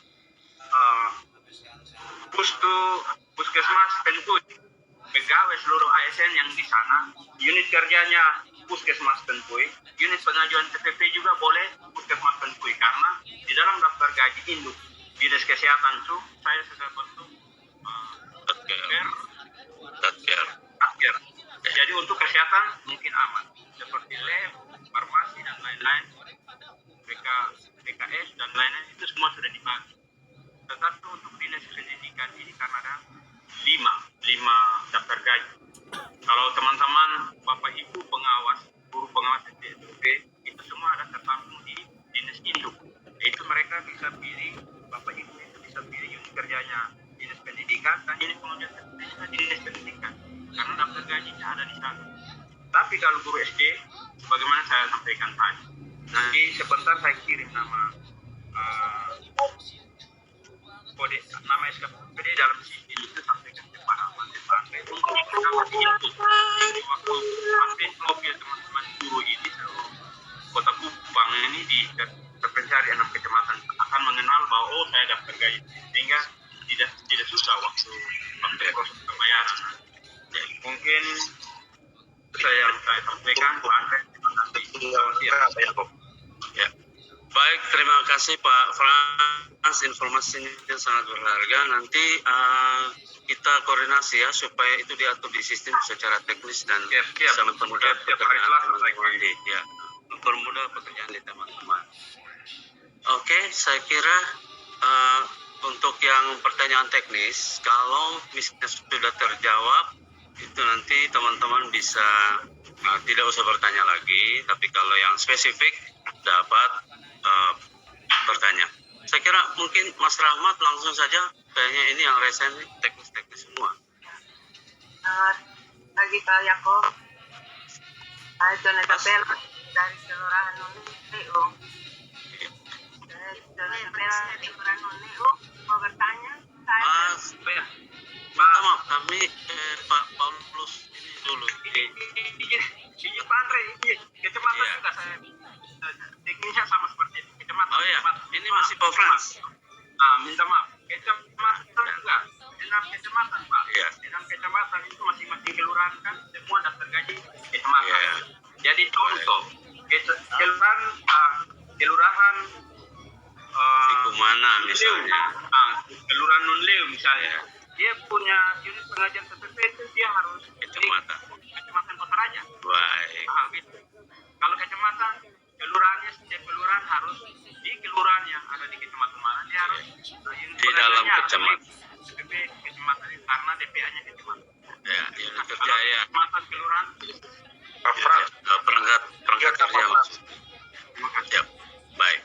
puskesmas Tentuy, pegawai seluruh ASN yang di sana, unit kerjanya puskesmas Tentuy, unit pengajuan TPP juga boleh puskesmas Tentuy, karena di dalam daftar gaji induk dinas kesehatan itu saya sudah bentuk satker. Jadi untuk kesehatan mungkin aman, seperti lab, farmasi dan lain-lain, PKS dan lain-lain itu semua sudah dibagi. Tetapi untuk dinas pendidikan ini karena ada 5 Kalau teman-teman Bapak Ibu pengawas, guru pengawas SMP itu semua ada tertampung di dinas induk. Itu mereka bisa pilih, Bapak Ibu itu bisa pilih unit kerjanya dinas pendidikan dan unit pengawasan dinas pendidikan. Karena daftar gajinya ada di sana. Tapi kalau guru SD, bagaimana saya sampaikan tadi, nanti sebentar saya kirim nama kode nama SKPD dalam sini itu sampaikan ke Pak Rahmat Andre untuk nama input. Jadi waktu update profil teman-teman guru ini seluruh Kota Kupang ini di terpencari 6 kecamatan akan mengenal bahwa saya daftar gaji, sehingga tidak susah waktu proses pembayaran. Jadi mungkin yang saya sampaikan Pak Andre. Terima kasih. Ya. Baik, terima kasih Pak Frans, informasinya sangat berharga. Nanti kita koordinasi ya supaya itu diatur di sistem secara teknis dan bisa mempermudah pekerjaan teman-teman mempermudah pekerjaan di teman-teman. Oke, saya kira untuk yang pertanyaan teknis, kalau misalnya sudah terjawab, itu nanti teman-teman bisa tidak usah bertanya lagi, tapi kalau yang spesifik dapat bertanya. Saya kira mungkin Mas Rahmat langsung saja, kayaknya ini yang resen teknis-teknis semua. Lagi Pak Yakob, Jonathan Bell dari Kelurahan Nuneu. Jonathan Bell dari Kelurahan Nuneu mau bertanya. Saya Minta maaf, kami Pak Paulus ini dulu. Ini Pak Andre, kecamatan juga saya. Teknisnya sama seperti ini. Kecamatan. Oh iya, ini masih Pak Frans. Minta maaf. Kecamatan juga. 6 kecamatan, Pak. Iya. 6 kecamatan itu masing-masing kelurahan kan semua daftar gaji kecamatan. Iya. Jadi contoh, kelurahan Kumana misalnya. kelurahan Nunleu misalnya. Dia punya unit pengajian TPP itu dia harus kecamatan Kotaraja. Baik. Gitu. Kalau kecamatan, kelurahannya setiap kelurahan harus di kelurahan yang ada di kecamatan mana dia harus Di dalam kecamatan. TPP kecamatan karena DPA-nya kecamatan. Ya, unit kerja ya. Kecamatan kelurahan. Perangkat kerja maksudnya. Terima kasih. Ya, baik.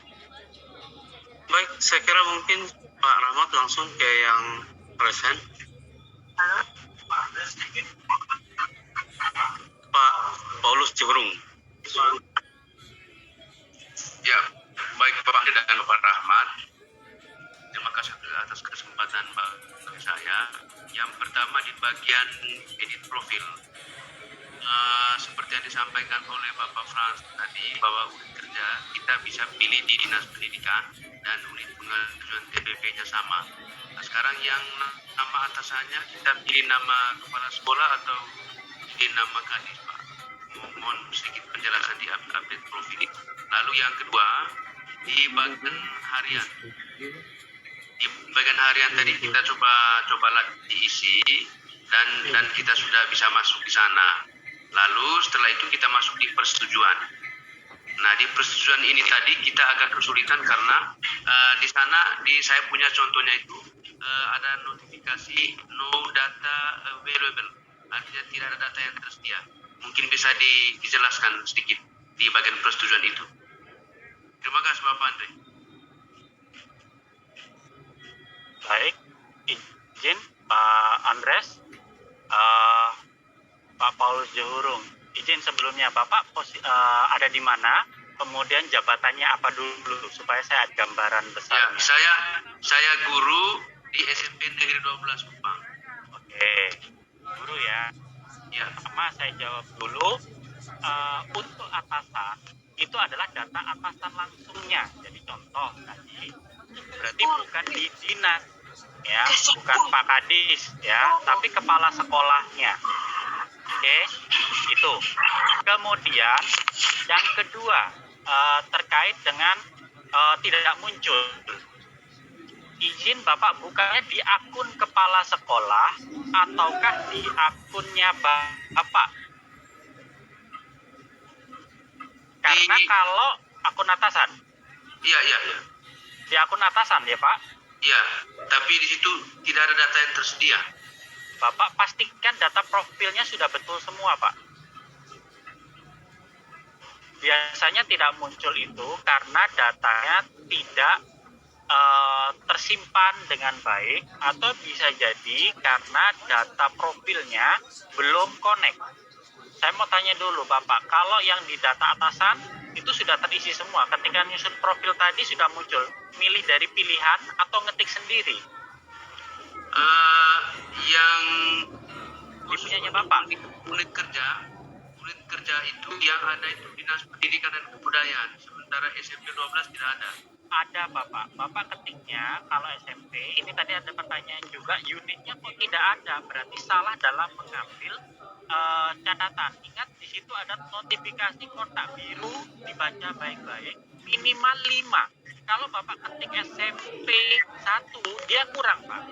Baik, saya kira mungkin Pak Rahmat langsung ke yang present. Halo. Pak Paulus Ciberung. Ya, baik Bapak Andi dan Bapak Rahmat. Terima kasih atas kesempatan bagi saya. Yang pertama di bagian edit profil. Seperti yang disampaikan oleh Bapak Frans tadi, bahwa unit kerja kita bisa pilih di Dinas Pendidikan dan unit pengajuan TPP-nya sama. Nah, sekarang yang nama atasannya kita pilih nama kepala sekolah atau pilih nama kadis, Pak. Mohon sedikit penjelasan di update profil itu. Lalu yang kedua, di bagian harian. Di bagian harian tadi kita coba diisi dan kita sudah bisa masuk di sana. Lalu setelah itu kita masuk di persetujuan. Nah, di persetujuan ini tadi kita agak kesulitan karena di sana saya punya contohnya itu ada notifikasi no data available, artinya tidak ada data yang tersedia. Mungkin bisa dijelaskan sedikit di bagian persetujuan itu. Terima kasih Bapak Andre. Baik, izin Pak Andres, Pak Paulus Johurung. Izin sebelumnya Bapak ada di mana, kemudian jabatannya apa dulu supaya saya ada gambaran besarnya. Ya, saya guru di SMP Negeri 12 Kupang. Oke, guru ya. Ya, pertama saya jawab dulu. Untuk atasan itu adalah data atasan langsungnya. Jadi contoh tadi berarti bukan di dinas, ya, bukan Pak Kadis, ya, tapi kepala sekolahnya. Oke, itu. Kemudian yang kedua terkait dengan tidak muncul. Izin Bapak bukanya di akun kepala sekolah ataukah di akunnya Bapak? Karena kalau akun atasan. Iya. Di akun atasan ya Pak? Iya, tapi di situ tidak ada data yang tersedia. Bapak pastikan data profilnya sudah betul semua, Pak. Biasanya tidak muncul itu karena datanya tidak tersimpan dengan baik, atau bisa jadi karena data profilnya belum connect. Saya mau tanya dulu Bapak, kalau yang di data atasan itu sudah terisi semua, ketika nyusun profil tadi sudah muncul, milih dari pilihan atau ngetik sendiri? Yang Ini punyanya Bapak. unit kerja itu yang ada itu Dinas Pendidikan dan Kebudayaan, sementara SMP 12 tidak ada. Ada Bapak. Bapak ketiknya kalau SMP, ini tadi ada pertanyaan juga, unitnya kok tidak ada, berarti salah dalam mengambil catatan. Ingat di situ ada notifikasi kotak biru, dibaca baik-baik, minimal 5. Kalau Bapak ketik SMP 1, dia kurang Pak.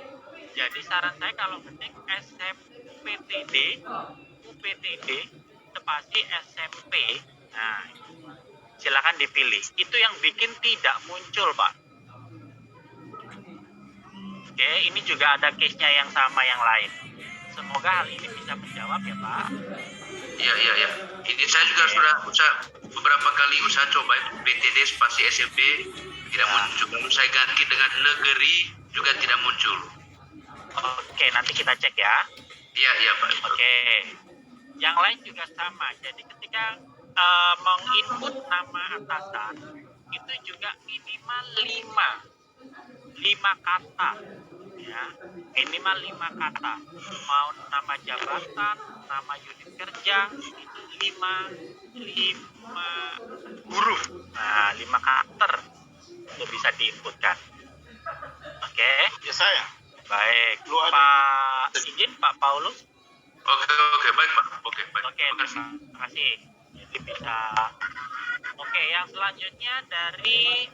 Jadi saran saya kalau ketik SMPTD, UPTD, spasi SMP, nah silakan dipilih. Itu yang bikin tidak muncul, Pak. Oke, ini juga ada case-nya yang sama yang lain. Semoga hal ini bisa menjawab ya, Pak. Iya. Ini saya juga sudah beberapa kali usaha coba itu PTD spasi SMP tidak muncul. Lalu saya ganti dengan negeri juga tidak muncul. Oke, nanti kita cek ya. Iya Pak. Oke. Yang lain juga sama. Jadi ketika menginput nama atasan itu juga minimal 5 kata ya, minimal 5 kata, mau nama jabatan, nama unit kerja itu 5 huruf, nah 5 karakter itu bisa diinputkan. Oke Ya saya. baik, Lu ada- Pak izin Pak Paulus. Oke, baik Pak. Oke, baik. Oke, terima kasih. Jadi bisa. Oke, yang selanjutnya dari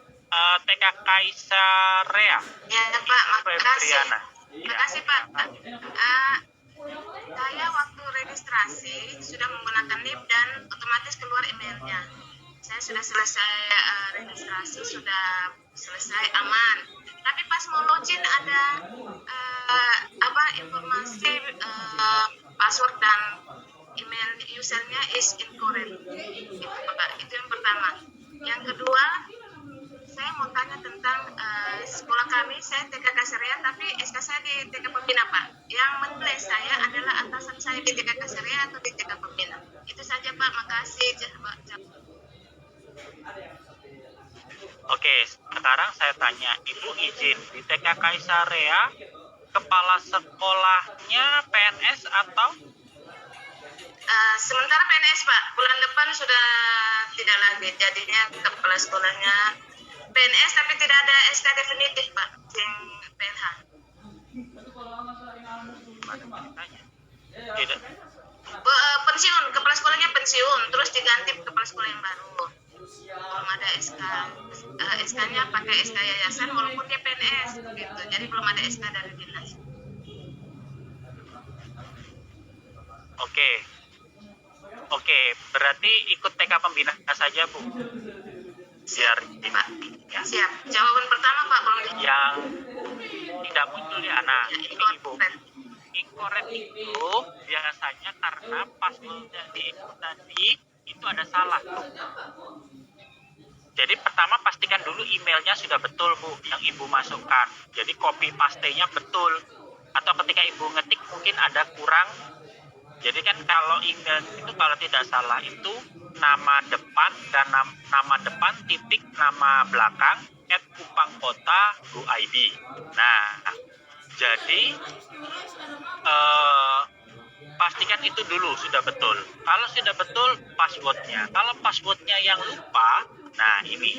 TK Kaisarea. Ya Pak, makasih. Febriana. Makasih Pak. Saya waktu registrasi sudah menggunakan NIP dan otomatis keluar emailnya. Saya sudah selesai registrasi, sudah selesai aman. Tapi pas mau login ada informasi password dan email usernya is incorrect. Itu Pak, itu yang pertama. Yang kedua, saya mau tanya tentang sekolah kami. Saya TK Kaseria, tapi SK saya di TK Pembina Pak. Yang menilai saya adalah atasan saya di TK Kaseria atau di TK Pembina. Itu saja Pak, makasih. Oke, sekarang saya tanya, Ibu izin di TK Kaisarea kepala sekolahnya PNS atau? Sementara PNS Pak, bulan depan sudah tidak lagi. Jadinya kepala sekolahnya PNS tapi tidak ada SK definitif Pak, yang PNH. Gimana ceritanya? Tidak. Pensiun, kepala sekolahnya pensiun, terus diganti kepala sekolah yang baru. Belum ada SK. SK-nya pakai SK yayasan walaupun dia PNS gitu. Jadi belum ada SK dari dinas. Oke, berarti ikut TK Pembina saja Bu. Biar Pak, siap. Jawaban pertama Pak belum di- yang tidak muncul ya anak. Ya, Ini Ibu. Incorrect itu biasanya karena password yang diinput tadi itu ada salah tuh. Jadi pertama pastikan dulu emailnya sudah betul Bu yang Ibu masukkan. Jadi copy paste-nya betul. Atau ketika Ibu ngetik mungkin ada kurang. Jadi kan kalau email itu kalau tidak salah itu nama depan dan nama depan titik nama belakang @kupangkota.go.id. Nah, jadi pastikan itu dulu sudah betul. Kalau sudah betul passwordnya. Kalau passwordnya yang lupa, nah ini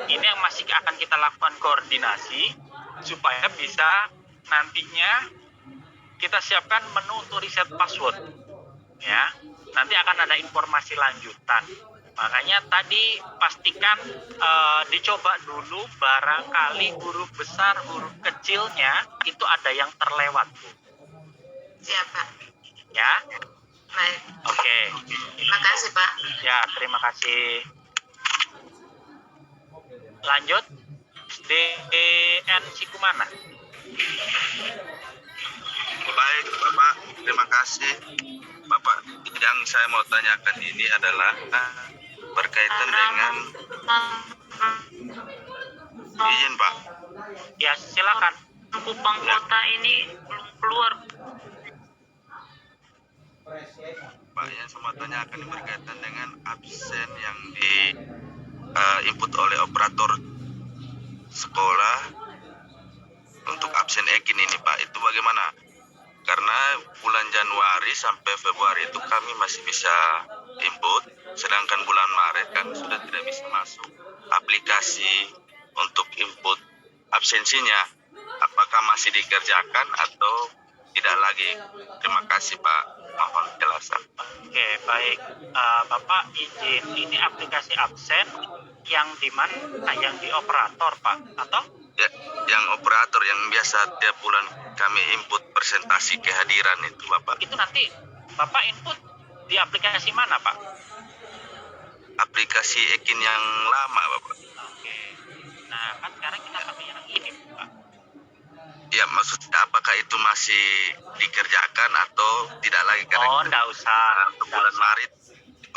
yang masih akan kita lakukan koordinasi supaya bisa nantinya kita siapkan menu untuk reset password. Ya, nanti akan ada informasi lanjutan. Makanya tadi pastikan dicoba dulu, barangkali huruf besar, huruf kecilnya itu ada yang terlewat Bu. Siap Pak. Ya, Baik. oke. Terima kasih Pak. Ya, terima kasih. Lanjut, DN Sikumana. Baik, Bapak. Terima kasih. Bapak, yang saya mau tanyakan ini adalah berkaitan dengan izin, Pak. Ya, silakan. Kupang kota ini belum keluar. Pak, yang saya mau tanyakan ini berkaitan dengan absen yang di input oleh operator sekolah untuk absen Ekin ini, Pak. Itu bagaimana? Karena bulan Januari sampai Februari itu kami masih bisa input, sedangkan bulan Maret kan sudah tidak bisa masuk aplikasi untuk input absensinya. Apakah masih dikerjakan atau tidak lagi? Terima kasih, Pak. Mohon penjelasan. Oke, baik. Bapak izin, ini aplikasi absen yang di mana? Yang di operator, Pak? Atau? Ya, yang operator yang biasa tiap bulan kami input presentasi kehadiran itu, Bapak. Itu nanti Bapak input di aplikasi mana, Pak? Aplikasi Ekin yang lama, Bapak. Oke. Nah, kan sekarang kita pakai yang ini, Pak. Ya, maksudnya apakah itu masih dikerjakan atau tidak lagi? Karena Oh, enggak usah. untuk bulan Maret.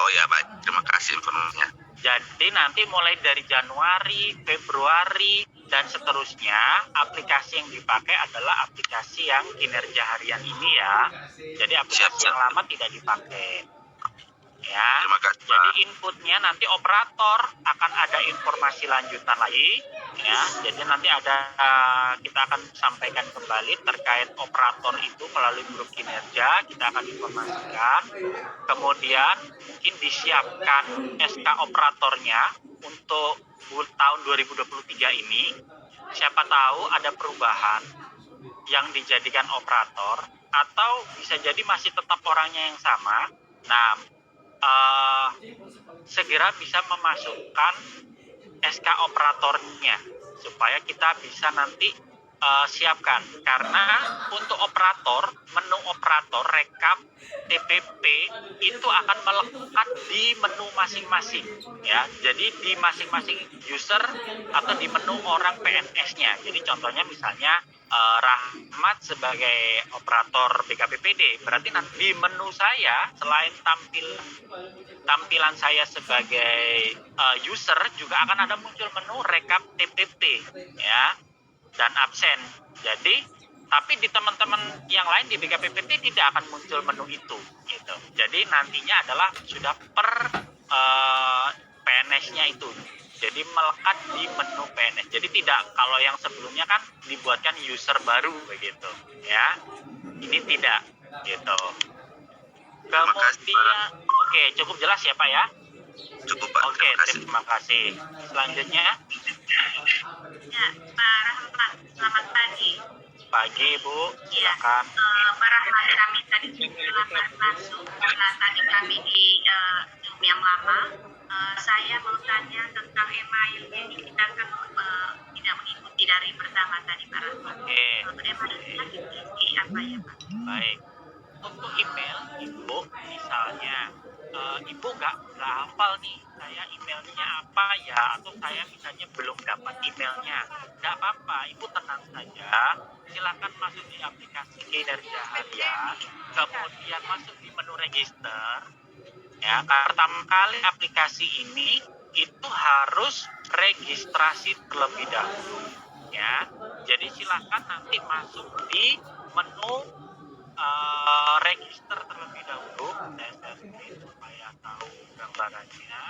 Oh ya, baik. Terima kasih informasinya. Jadi nanti mulai dari Januari, Februari, dan seterusnya, aplikasi yang dipakai adalah aplikasi yang kinerja harian ini ya. Jadi aplikasi Siap. yang lama tidak dipakai. Ya. Terima kasih, Pak. Jadi inputnya nanti operator akan ada informasi lanjutan lagi. Ya. Jadi nanti ada kita akan sampaikan kembali terkait operator itu melalui grup kinerja. Kita akan informasikan. Kemudian mungkin disiapkan SK operatornya untuk tahun 2023 ini. Siapa tahu ada perubahan yang dijadikan operator atau bisa jadi masih tetap orangnya yang sama. Nah, segera bisa memasukkan SK operatornya supaya kita bisa nanti siapkan, karena untuk operator, menu operator rekap TPP itu akan melekat di menu masing-masing ya. Jadi di masing-masing user atau di menu orang PNS-nya. Jadi contohnya misalnya Rahmat sebagai operator BKPPD, berarti nanti di menu saya selain tampilan saya sebagai user juga akan ada muncul menu rekap TPP ya dan absen. Jadi tapi di teman-teman yang lain di BKPPT tidak akan muncul menu itu gitu. Jadi nantinya adalah sudah per PNS-nya itu. Jadi melekat di menu PNS. Jadi tidak, kalau yang sebelumnya kan dibuatkan user baru begitu ya. Ini tidak gitu. Kemudian oke, cukup jelas ya Pak ya? Cukup, Pak. Oke, terima kasih. Selanjutnya Ya, Pak Rahmat, selamat pagi. pagi Bu, Ya, silakan. Pak Rahmat, kami tadi selamat masuk karena tadi kami di Zoom yang lama. Saya mau tanya tentang emailnya ini, kita kan tidak mengikuti dari pertama tadi Pak Rahmat. Emailnya diisi apa ya Pak? Baik. Untuk email Ibu, misalnya Ibu nggak hafal nih, saya emailnya apa ya, atau saya misalnya belum dapat emailnya, nggak apa-apa, Ibu tenang saja, silakan masuk di aplikasi kinerja harian, kemudian masuk di menu register, ya. Pertama kali aplikasi ini itu harus registrasi terlebih dahulu, ya. Jadi silakan nanti masuk di menu register terlebih dahulu. Saya share supaya tahu gambarannya.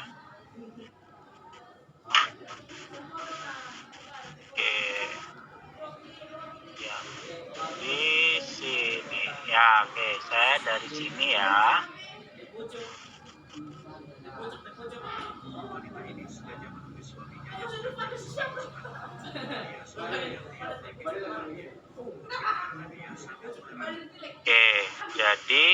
Oke, yang di sini ya. Oke, saya dari sini ya. Oke, jadi